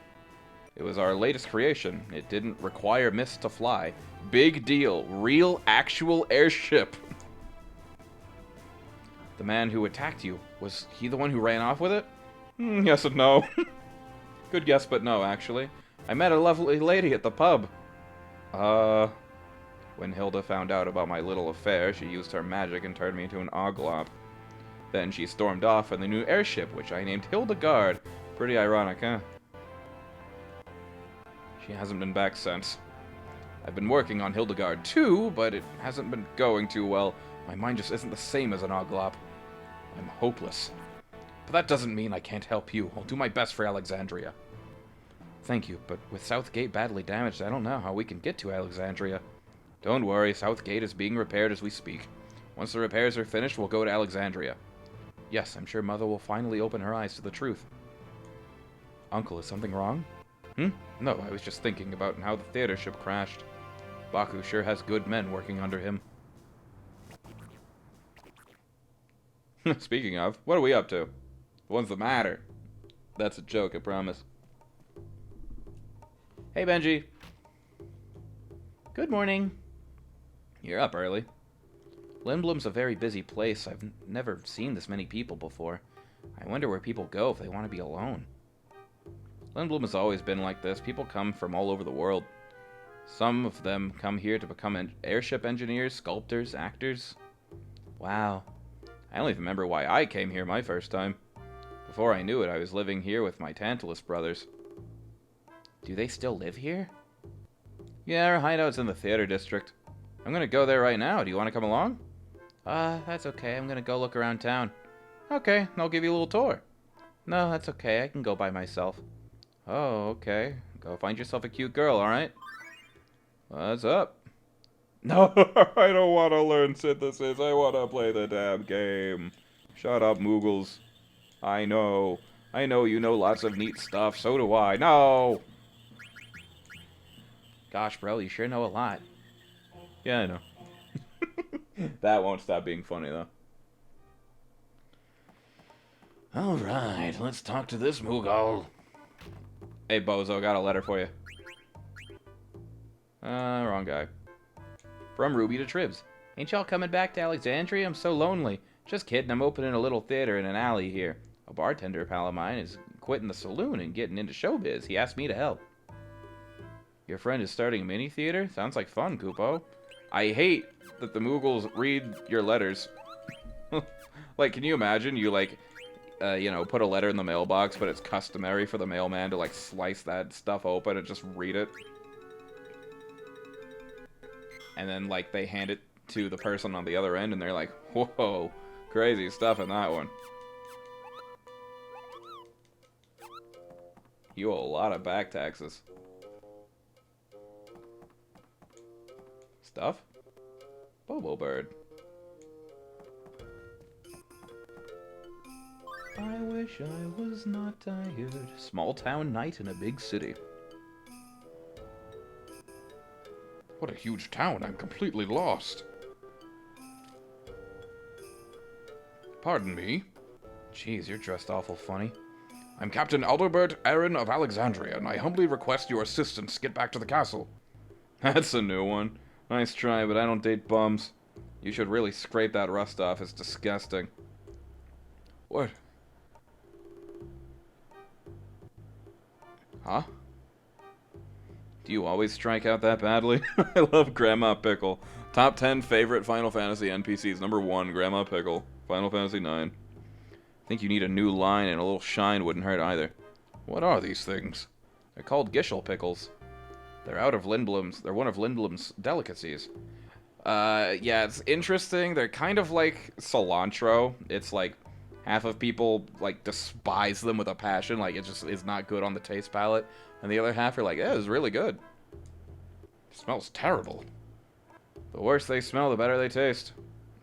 It was our latest creation. It didn't require mist to fly. Big deal. Real, actual airship. The man who attacked you, was he the one who ran off with it? Yes and no. Good guess, but no, actually. I met a lovely lady at the pub. When Hilda found out about my little affair, she used her magic and turned me into an oglop. Then she stormed off in the new airship, which I named Hildegard. Pretty ironic, huh? She hasn't been back since. I've been working on Hildegard too, but it hasn't been going too well. My mind just isn't the same as an oglop. I'm hopeless. But that doesn't mean I can't help you. I'll do my best for Alexandria. Thank you, but with Southgate badly damaged, I don't know how we can get to Alexandria. Don't worry, Southgate is being repaired as we speak. Once the repairs are finished, we'll go to Alexandria. Yes, I'm sure Mother will finally open her eyes to the truth. Uncle, is something wrong? No, I was just thinking about how the theater ship crashed. Baku sure has good men working under him. Speaking of, what are we up to? The ones that matter. That's a joke, I promise. Hey, Benji. Good morning. You're up early. Lindblum's a very busy place. I've never seen this many people before. I wonder where people go if they want to be alone. Lindblum has always been like this. People come from all over the world. Some of them come here to become airship engineers, sculptors, actors. Wow. I don't even remember why I came here my first time. Before I knew it, I was living here with my Tantalus brothers. Do they still live here? Yeah, our hideout's in the theater district. I'm gonna go there right now. Do you want to come along? That's okay. I'm gonna go look around town. Okay, I'll give you a little tour. No, that's okay. I can go by myself. Oh, okay. Go find yourself a cute girl, alright? What's up? No, I don't want to learn synthesis. I want to play the damn game. Shut up, Moogles. I know. I know you know lots of neat stuff. So do I. No! Gosh, bro, you sure know a lot. Yeah, I know. That won't stop being funny, though. Alright, let's talk to this Moogle. Hey, Bozo, got a letter for you. Wrong guy. From Ruby to Tribs. Ain't y'all coming back to Alexandria? I'm so lonely. Just kidding, I'm opening a little theater in an alley here. A bartender pal of mine is quitting the saloon and getting into showbiz. He asked me to help. Your friend is starting a mini theater? Sounds like fun, Kupo. I hate that the Moogles read your letters. Like, can you imagine? You, like, put a letter in the mailbox, but it's customary for the mailman to, like, slice that stuff open and just read it. And then, like, they hand it to the person on the other end, and they're like, whoa, crazy stuff in that one. You owe a lot of back taxes. Stuff? Bobo Bird. I wish I was not tired. Small town night in a big city. What a huge town. I'm completely lost. Pardon me. Jeez, you're dressed awful funny. I'm Captain Adalbert Aaron of Alexandria, and I humbly request your assistance to get back to the castle. That's a new one. Nice try, but I don't date bums. You should really scrape that rust off. It's disgusting. What? Huh? Do you always strike out that badly? I love Grandma Pickle. Top 10 favorite Final Fantasy NPCs. Number 1, Grandma Pickle. Final Fantasy 9. I think you need a new line, and a little shine wouldn't hurt either. What are these things? They're called Gishel Pickles. They're one of Lindblum's delicacies. Yeah, it's interesting. They're kind of like cilantro. It's like half of people like despise them with a passion. Like it just is not good on the taste palate. And the other half are like, yeah, it's really good. It smells terrible. The worse they smell, the better they taste.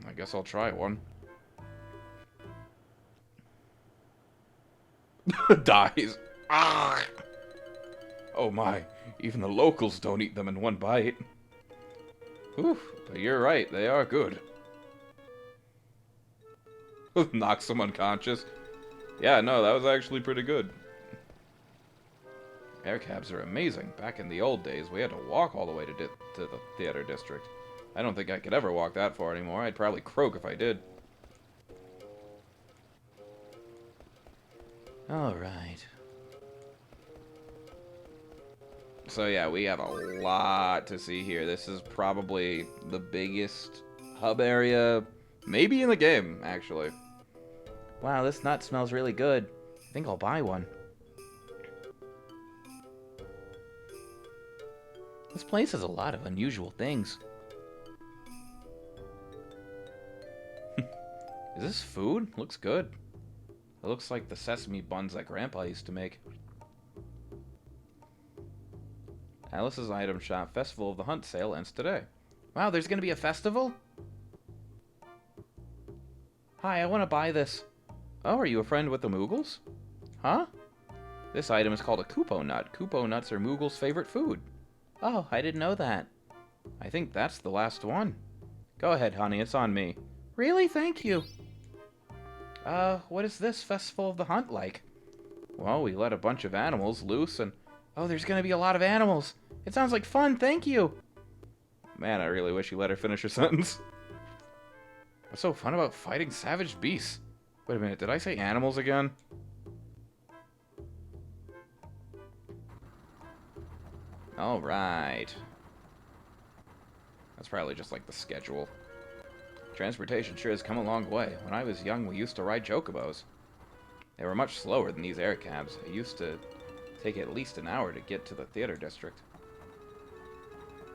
I guess I'll try one. Dies. Ah! Oh my, even the locals don't eat them in one bite. Whew, but you're right, they are good. Knocks them unconscious. Yeah, no, that was actually pretty good. Air cabs are amazing. Back in the old days, we had to walk all the way to the theater district. I don't think I could ever walk that far anymore. I'd probably croak if I did. Alright. So yeah, we have a lot to see here. This is probably the biggest hub area, maybe in the game, actually. Wow, this nut smells really good. I think I'll buy one. This place has a lot of unusual things. Is this food? Looks good. It looks like the sesame buns that Grandpa used to make. Alice's Item Shop Festival of the Hunt sale ends today. Wow, there's gonna be a festival? Hi, I want to buy this. Oh, are you a friend with the Moogles? Huh? This item is called a Kupo Nut. Kupo Nuts are Moogle's favorite food. Oh, I didn't know that. I think that's the last one. Go ahead, honey, it's on me. Really? Thank you. What is this Festival of the Hunt like? Well, we let a bunch of animals loose and... Oh, there's gonna be a lot of animals. It sounds like fun, thank you. Man, I really wish you let her finish her sentence. What's so fun about fighting savage beasts? Wait a minute, did I say animals again? Alright. That's probably just like the schedule. Transportation sure has come a long way. When I was young, we used to ride chocobos. They were much slower than these air cabs. It used to take at least an hour to get to the theater district.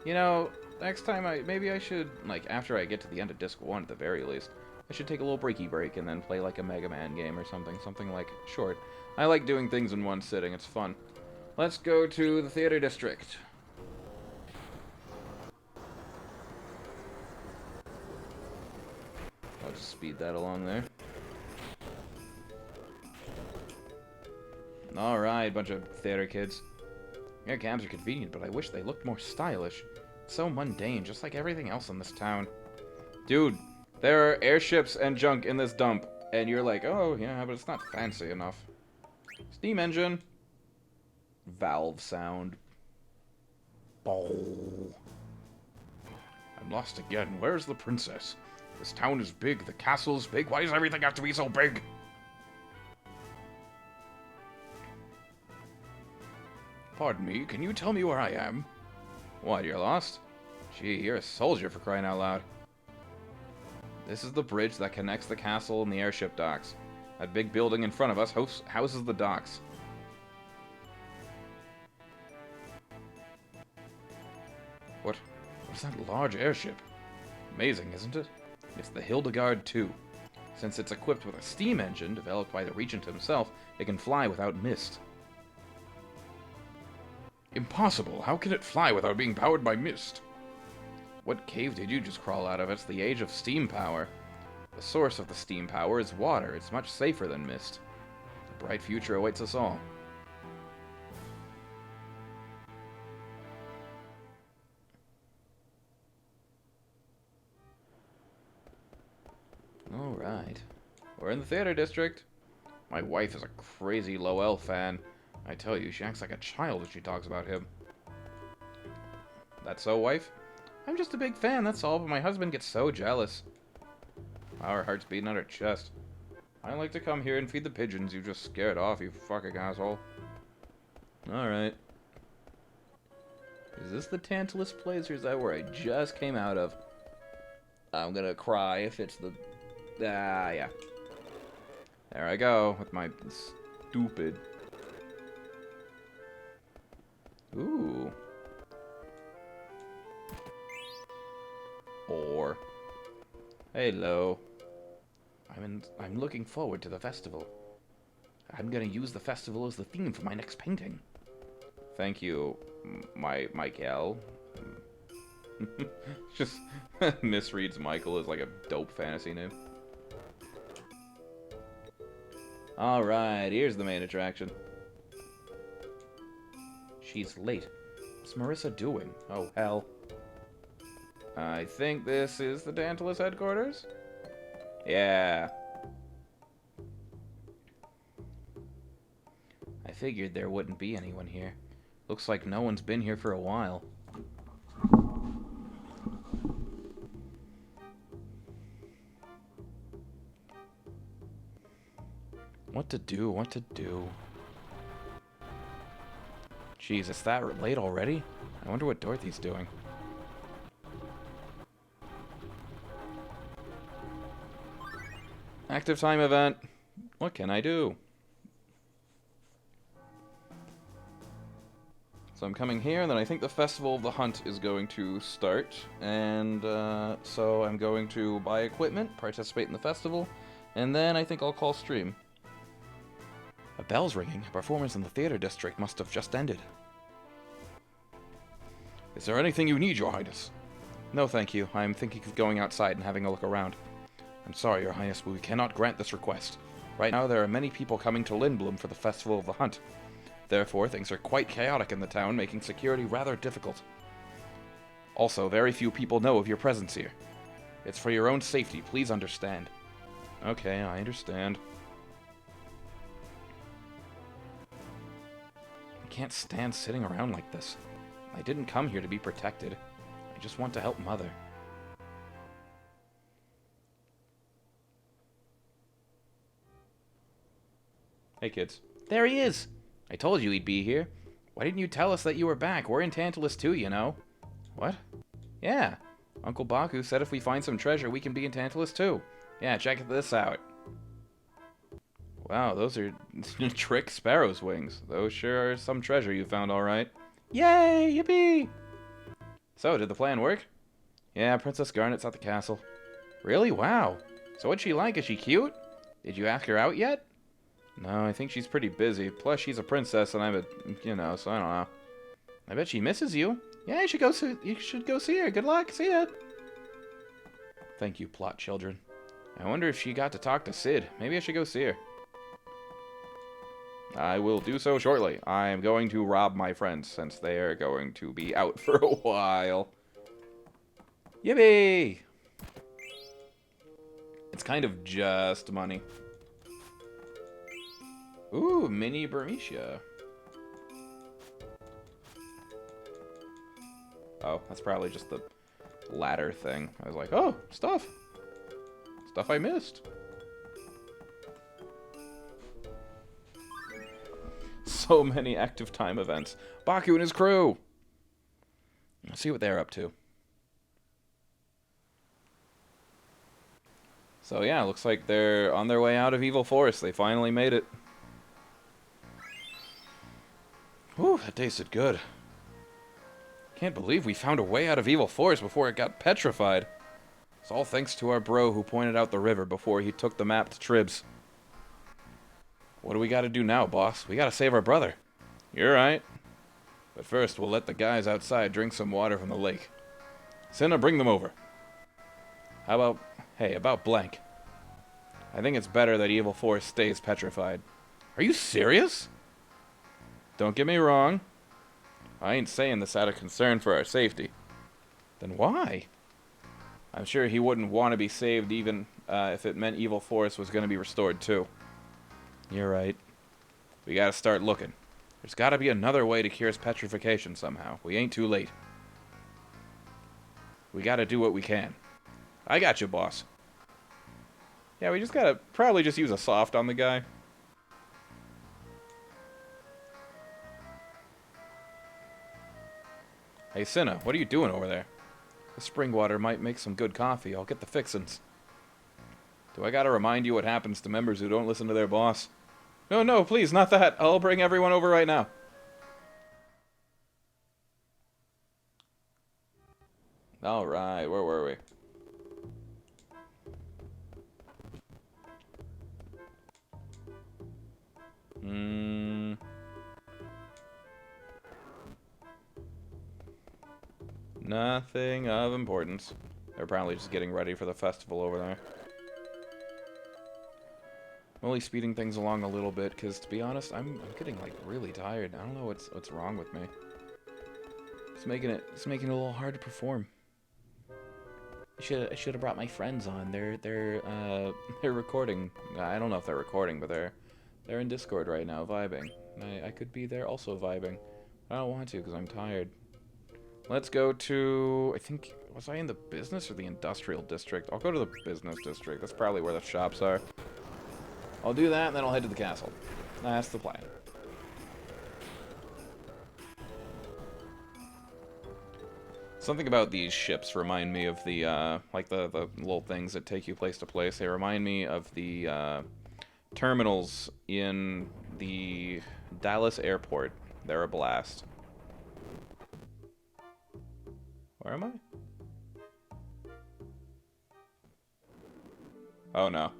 You know, next time maybe I should, like, after I get to the end of Disc 1 at the very least, I should take a little breaky break and then play like a Mega Man game or something like short. I like doing things in one sitting, it's fun. Let's go to the theater district. I'll just speed that along there. Alright, bunch of theater kids. Air cabs are convenient, but I wish they looked more stylish. So mundane, just like everything else in this town. Dude, there are airships and junk in this dump, and you're like, oh, yeah, but it's not fancy enough. Steam engine. Valve sound. I'm lost again. Where's the princess? This town is big. The castle's big. Why does everything have to be so big? Pardon me, can you tell me where I am? What, you're lost? Gee, you're a soldier for crying out loud. This is the bridge that connects the castle and the airship docks. That big building in front of us houses the docks. What is that large airship? Amazing, isn't it? It's the Hildegard 2. Since it's equipped with a steam engine developed by the Regent himself, it can fly without mist. Impossible. How can it fly without being powered by mist? What cave did you just crawl out of? It's the age of steam power. The source of the steam power is water. It's much safer than mist. A bright future awaits us all. Alright. We're in the theater district. My wife is a crazy Lowell fan. I tell you, she acts like a child when she talks about him. That so, wife? I'm just a big fan, that's all, but my husband gets so jealous. Our heart's beating on her chest. I like to come here and feed the pigeons you just scared off, you fucking asshole. Alright. Is this the Tantalus place, or is that where I just came out of? I'm gonna cry if it's the... Ah, yeah. There I go, with my stupid... Ooh. Or... Hello. I'm looking forward to the festival. I'm gonna use the festival as the theme for my next painting. Thank you, Michael. Just misreads Michael as like a dope fantasy name. Alright, here's the main attraction. She's late. What's Marissa doing? Oh, hell. I think this is the Tantalus headquarters? Yeah. figured there wouldn't be anyone here. Looks like no one's been here for a while. What to do? What to do? Jeez, it's that late already? I wonder what Dorothy's doing. Active time event. What can I do? So I'm coming here, and then I think the Festival of the Hunt is going to start. And so I'm going to buy equipment, participate in the festival, and then I think I'll call stream. A bell's ringing. A performance in the theater district must have just ended. Is there anything you need, Your Highness? No, thank you. I'm thinking of going outside and having a look around. I'm sorry, Your Highness, but we cannot grant this request. Right now, there are many people coming to Lindblum for the Festival of the Hunt. Therefore, things are quite chaotic in the town, making security rather difficult. Also, very few people know of your presence here. It's for your own safety, please understand. Okay, I understand. I can't stand sitting around like this. I didn't come here to be protected. I just want to help Mother. Hey, kids. There he is! I told you he'd be here. Why didn't you tell us that you were back? We're in Tantalus too, you know. What? Yeah. Uncle Baku said if we find some treasure, we can be in Tantalus too. Yeah, check this out. Wow, those are trick sparrow's wings. Those sure are some treasure you found, all right. Yay! Yippee! So, did the plan work? Yeah, Princess Garnet's at the castle. Really? Wow. So what's she like? Is she cute? Did you ask her out yet? No, I think she's pretty busy. Plus, she's a princess, and I'm a, so I don't know. I bet she misses you. Yeah, you should go see her. Good luck. See ya. Thank you, plot children. I wonder if she got to talk to Sid. Maybe I should go see her. I will do so shortly. I am going to rob my friends, since they are going to be out for a while. Yippee! It's kind of just money. Ooh, mini Burmecia. Oh, that's probably just the ladder thing. I was like, oh, stuff. Stuff I missed. So many active time events. Baku and his crew. Let's see what they're up to. So yeah, looks like they're on their way out of Evil Forest. They finally made it. Whew, that tasted good. Can't believe we found a way out of Evil Forest before it got petrified. It's all thanks to our bro who pointed out the river before he took the map to Tribs. What do we gotta do now, boss? We gotta save our brother. You're right. But first, we'll let the guys outside drink some water from the lake. Cinna, bring them over. How about... Hey, about Blank. I think it's better that Evil Forest stays petrified. Are you serious? Don't get me wrong. I ain't saying this out of concern for our safety. Then why? I'm sure he wouldn't want to be saved even if it meant Evil Forest was going to be restored too. You're right. We gotta start looking. There's gotta be another way to cure his petrification somehow. We ain't too late. We gotta do what we can. I got you, boss. Yeah, we just gotta probably just use a soft on the guy. Hey, Cinna, what are you doing over there? The spring water might make some good coffee. I'll get the fixins'. Do I gotta remind you what happens to members who don't listen to their boss? No, no, please, not that. I'll bring everyone over right now. Alright, where were we? Nothing of importance. They're probably just getting ready for the festival over there. I'm only speeding things along a little bit, because to be honest, I'm getting like really tired. I don't know what's wrong with me. It's making it a little hard to perform. I should have brought my friends on. They're recording. I don't know if they're recording, but they're in Discord right now, vibing. And I could be there also vibing. I don't want to because I'm tired. Let's go to... I think... Was I in the business or the industrial district? I'll go to the business district. That's probably where the shops are. I'll do that, and then I'll head to the castle. That's the plan. Something about these ships remind me of the, like the little things that take you place to place. They remind me of the, terminals in the Dallas airport. They're a blast. Where am I? Oh no.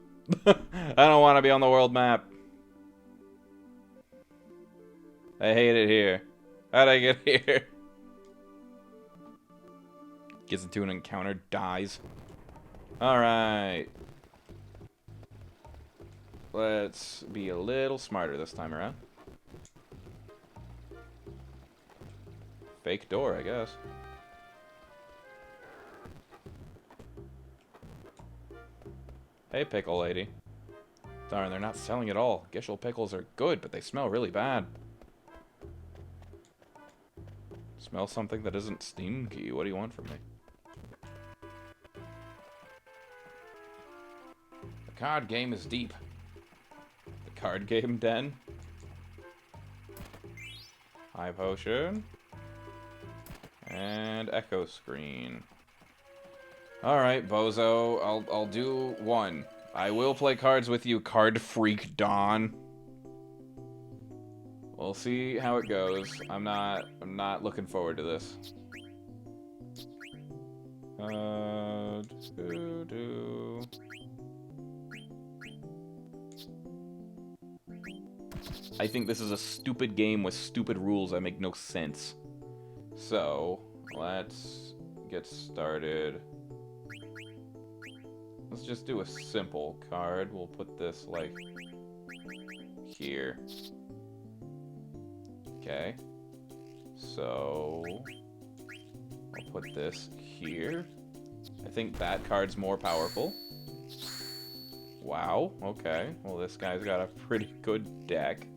I don't want to be on the world map. I hate it here. How'd I get here? Gets into an encounter, dies. Alright. Let's be a little smarter this time around. Fake door, I guess. Hey, pickle lady. Darn, they're not selling at all. Gishel pickles are good, but they smell really bad. Smell something that isn't stinky. What do you want from me? The card game is deep. The card game den? High potion. And echo screen. Alright, bozo. I'll do one. I will play cards with you, card freak Dawn. We'll see how it goes. I'm not looking forward to this. I think this is a stupid game with stupid rules that make no sense. So, let's get started. Let's just do a simple card. We'll put this, like, here. Okay. So, I'll put this here. I think that card's more powerful. Wow, okay. Well, this guy's got a pretty good deck.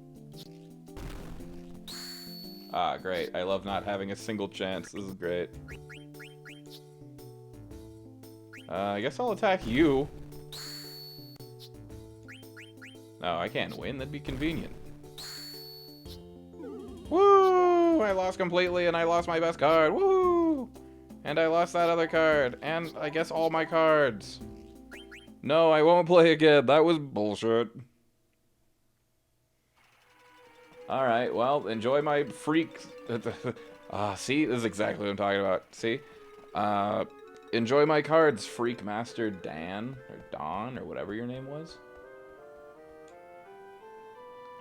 Ah, great. I love not having a single chance. This is great. I guess I'll attack you. No, I can't win. That'd be convenient. Woo! I lost completely, and I lost my best card. Woo! And I lost that other card. And I guess all my cards. No, I won't play again. That was bullshit. Alright, well, enjoy my freak... see? This is exactly what I'm talking about. See? Enjoy my cards, Freak Master Dan, or Don, or whatever your name was.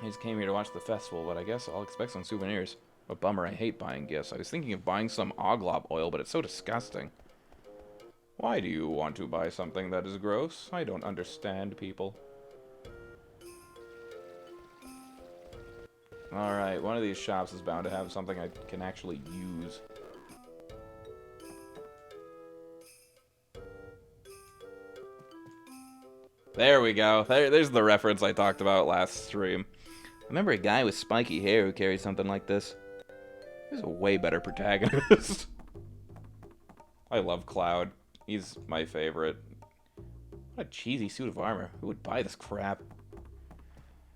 I just came here to watch the festival, but I guess I'll expect some souvenirs. A bummer, I hate buying gifts. I was thinking of buying some Oglob oil, but it's so disgusting. Why do you want to buy something that is gross? I don't understand people. Alright, one of these shops is bound to have something I can actually use. There we go. There's the reference I talked about last stream. Remember a guy with spiky hair who carried something like this? He's a way better protagonist. I love Cloud. He's my favorite. What a cheesy suit of armor. Who would buy this crap?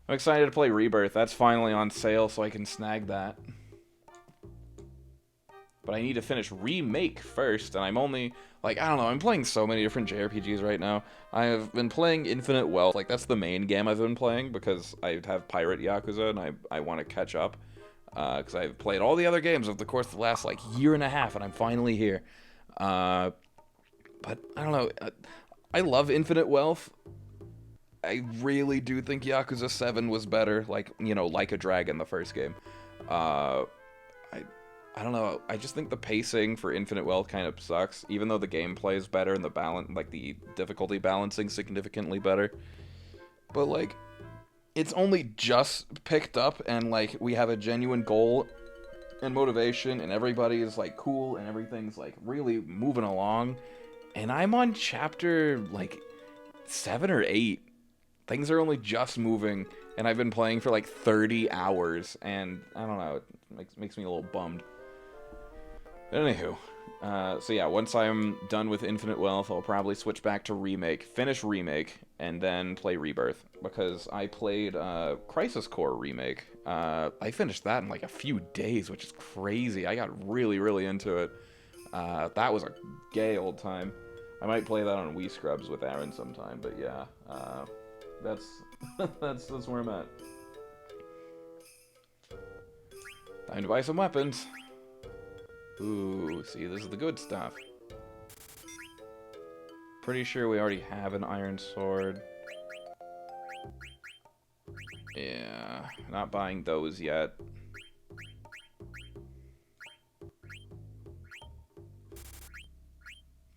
I'm excited to play Rebirth. That's finally on sale, so I can snag that. But I need to finish Remake first, and I'm only... Like, I don't know, I'm playing so many different JRPGs right now. I have been playing Infinite Wealth. Like, that's the main game I've been playing, because I have Pirate Yakuza, and I want to catch up. Because I've played all the other games over the course of the last, like, year and a half, and I'm finally here. But, I don't know, I love Infinite Wealth. I really do think Yakuza 7 was better, like, you know, like a Dragon, the first game. I don't know, I just think the pacing for Infinite Wealth kind of sucks, even though the gameplay is better and the balance, like, the difficulty balancing significantly better. But, like, it's only just picked up, and, like, we have a genuine goal and motivation, and everybody is, like, cool, and everything's, like, really moving along. And I'm on chapter, like, 7 or 8. Things are only just moving, and I've been playing for like 30 hours, and I don't know, it makes me a little bummed. Anywho, so yeah, once I'm done with Infinite Wealth, I'll probably switch back to Remake, finish Remake, and then play Rebirth, because I played Crisis Core Remake. I finished that in like a few days, which is crazy. I got really, really into it. That was a gay old time. I might play that on Wii Scrubs with Aaron sometime, but yeah, that's that's where I'm at. Time to buy some weapons. Ooh, see, this is the good stuff. Pretty sure we already have an iron sword. Yeah, not buying those yet.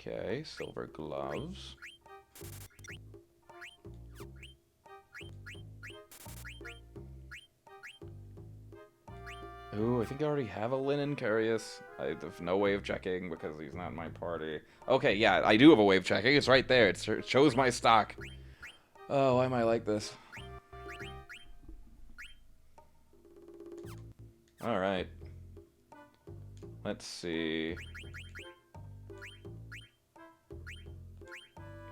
Okay, silver gloves. Ooh, I think I already have a linen curious. I have no way of checking because he's not in my party. Okay, yeah, I do have a way of checking. It's right there. It shows my stock. Oh, why am I like this? Alright. Let's see.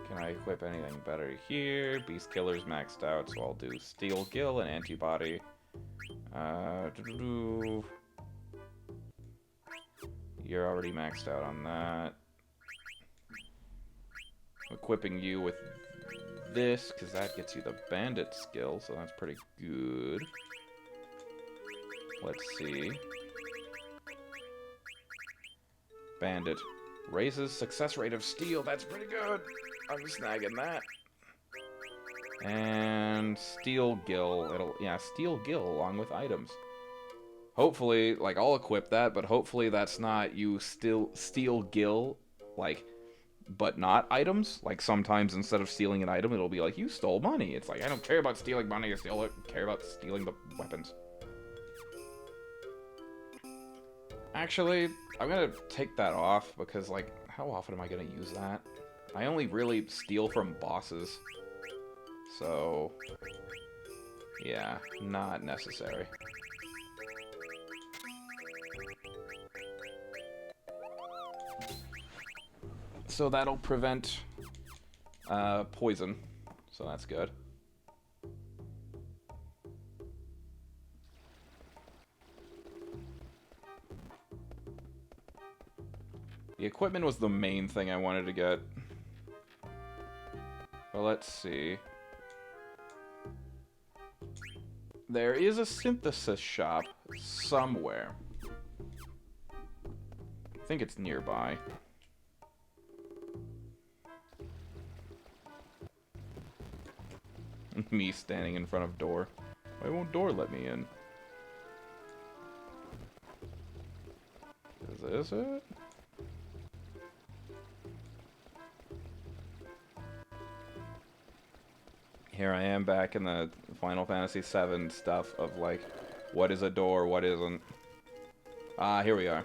Can I equip anything better here? Beast Killer's maxed out, so I'll do Steel Gill and Antibody. You're already maxed out on that. Equipping you with this, because that gets you the Bandit skill, so that's pretty good. Let's see. Bandit. Raises success rate of steel, that's pretty good! I'm snagging that. And Steel Gill, Steel Gill along with items. Hopefully, like, I'll equip that, but hopefully that's not you Steel Gill, like, but not items. Like, sometimes instead of stealing an item, it'll be like, you stole money. It's like, I don't care about stealing money, I care about stealing the weapons. Actually, I'm gonna take that off, because, like, how often am I gonna use that? I only really steal from bosses. So, yeah, not necessary. So that'll prevent poison, so that's good. The equipment was the main thing I wanted to get. Well, let's see. There is a synthesis shop somewhere. I think it's nearby. Me standing in front of door. Why won't door let me in? Is this it? Here I am back in the Final Fantasy VII stuff of like, what is a door, what isn't. Ah, here we are.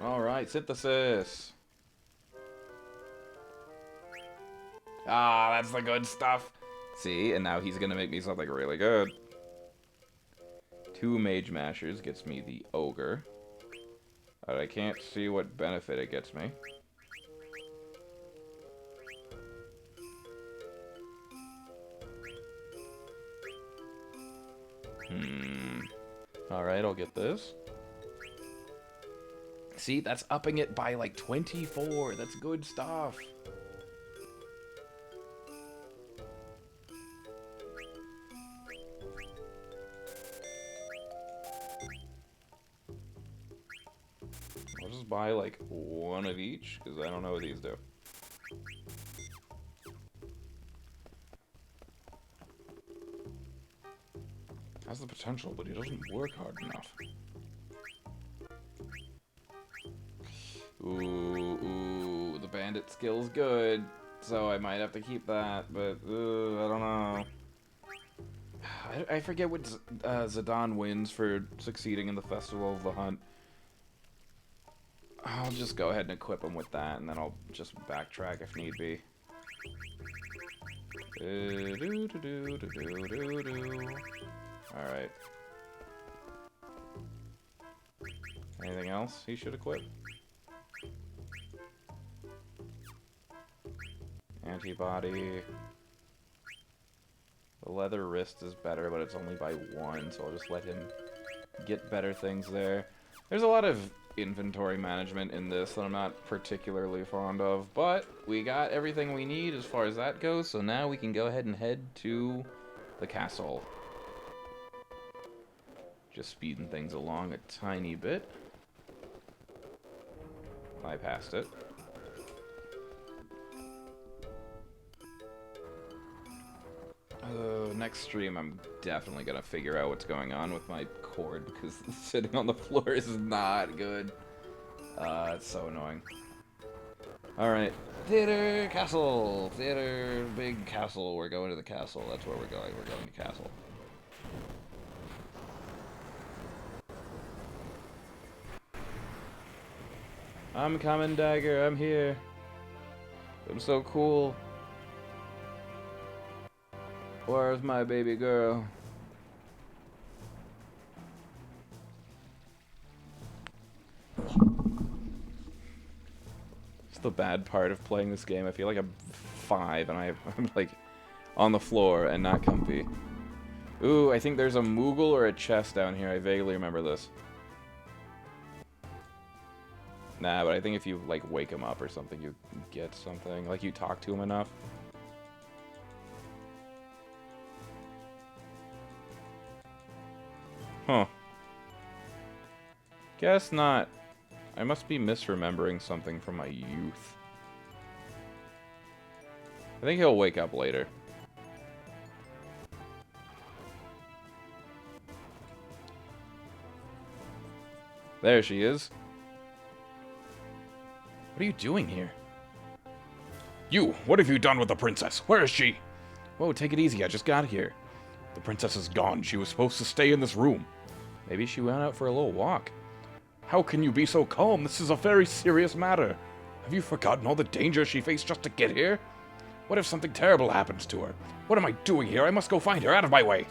Alright, synthesis. Ah, that's the good stuff. See, and now he's gonna make me something really good. 2 Mage Mashers gets me the Ogre. But I can't see what benefit it gets me. Alright, I'll get this. See, that's upping it by like 24. That's good stuff. I'll just buy like 1 of each, because I don't know what these do. Has the potential, but he doesn't work hard enough. Ooh, the bandit skill's good, so I might have to keep that, but I don't know. I forget what Zidane wins for succeeding in the Festival of the Hunt. I'll just go ahead and equip him with that, and then I'll just backtrack if need be. Alright. Anything else he should equip? Antibody. The leather wrist is better, but it's only by 1, so I'll just let him get better things there. There's a lot of inventory management in this that I'm not particularly fond of, but we got everything we need as far as that goes, so now we can go ahead and head to the castle. Just speeding things along a tiny bit. I passed it. Next stream, I'm definitely gonna figure out what's going on with my cord, because sitting on the floor is not good. It's so annoying. Alright. Theater, castle! Theater, big castle. We're going to the castle. That's where we're going. We're going to castle. I'm coming, Dagger. I'm here. I'm so cool. Where's my baby girl? It's the bad part of playing this game. I feel like I'm 5 and I'm like on the floor and not comfy. Ooh, I think there's a Moogle or a chest down here. I vaguely remember this. Nah, but I think if you like wake him up or something, you get something. Like you talk to him enough. Huh. Guess not. I must be misremembering something from my youth. I think he'll wake up later. There she is. What are you doing here? You, what have you done with the princess? Where is she? Whoa, take it easy. I just got here. The princess is gone. She was supposed to stay in this room. Maybe she went out for a little walk. How can you be so calm? This is a very serious matter. Have you forgotten all the danger she faced just to get here? What if something terrible happens to her? What am I doing here? I must go find her. Out of my way.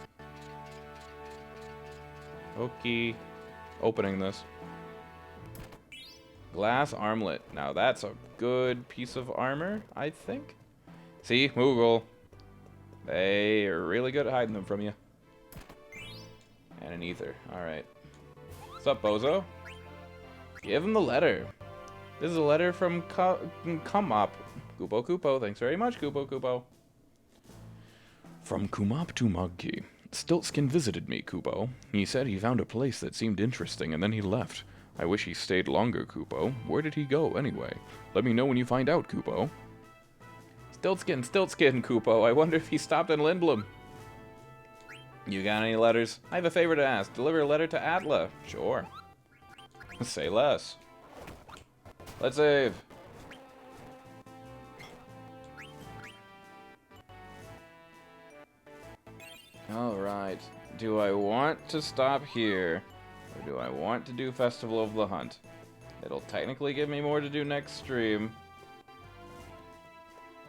Okay. Opening this. Glass armlet. Now that's a good piece of armor, I think. See, Moogle. They are really good at hiding them from you. And an ether. Alright. What's up, Bozo? Give him the letter. This is a letter from Kumop. Kupo Kupo. Thanks very much, Kupo Kupo. From Kumop to Magki. Stiltskin visited me, Kupo. He said he found a place that seemed interesting and then he left. I wish he stayed longer, Kupo. Where did he go, anyway? Let me know when you find out, Kupo. Stiltskin, Kupo. I wonder if he stopped in Lindblom. You got any letters? I have a favor to ask. Deliver a letter to Atla. Sure. Say less. Let's save. Alright. Do I want to stop here? Or do I want to do Festival of the Hunt? It'll technically give me more to do next stream.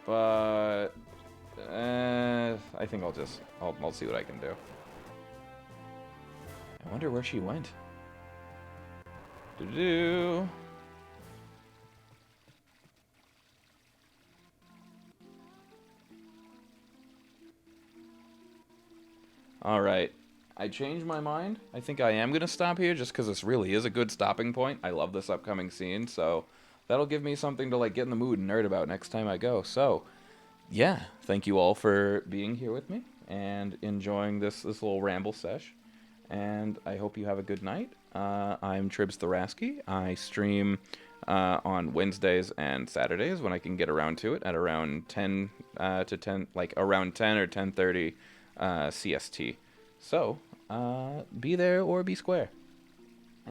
But I think I'll see what I can do. I wonder where she went. Do-do. Alright. I changed my mind. I think I am going to stop here just because this really is a good stopping point. I love this upcoming scene, so that'll give me something to like get in the mood and nerd about next time I go. So, yeah, thank you all for being here with me and enjoying this little ramble sesh. And I hope you have a good night. I'm Tribs Tharaski. I stream on Wednesdays and Saturdays when I can get around to it at around 10 to 10, like around 10 or 10:30 CST. So, be there or be square.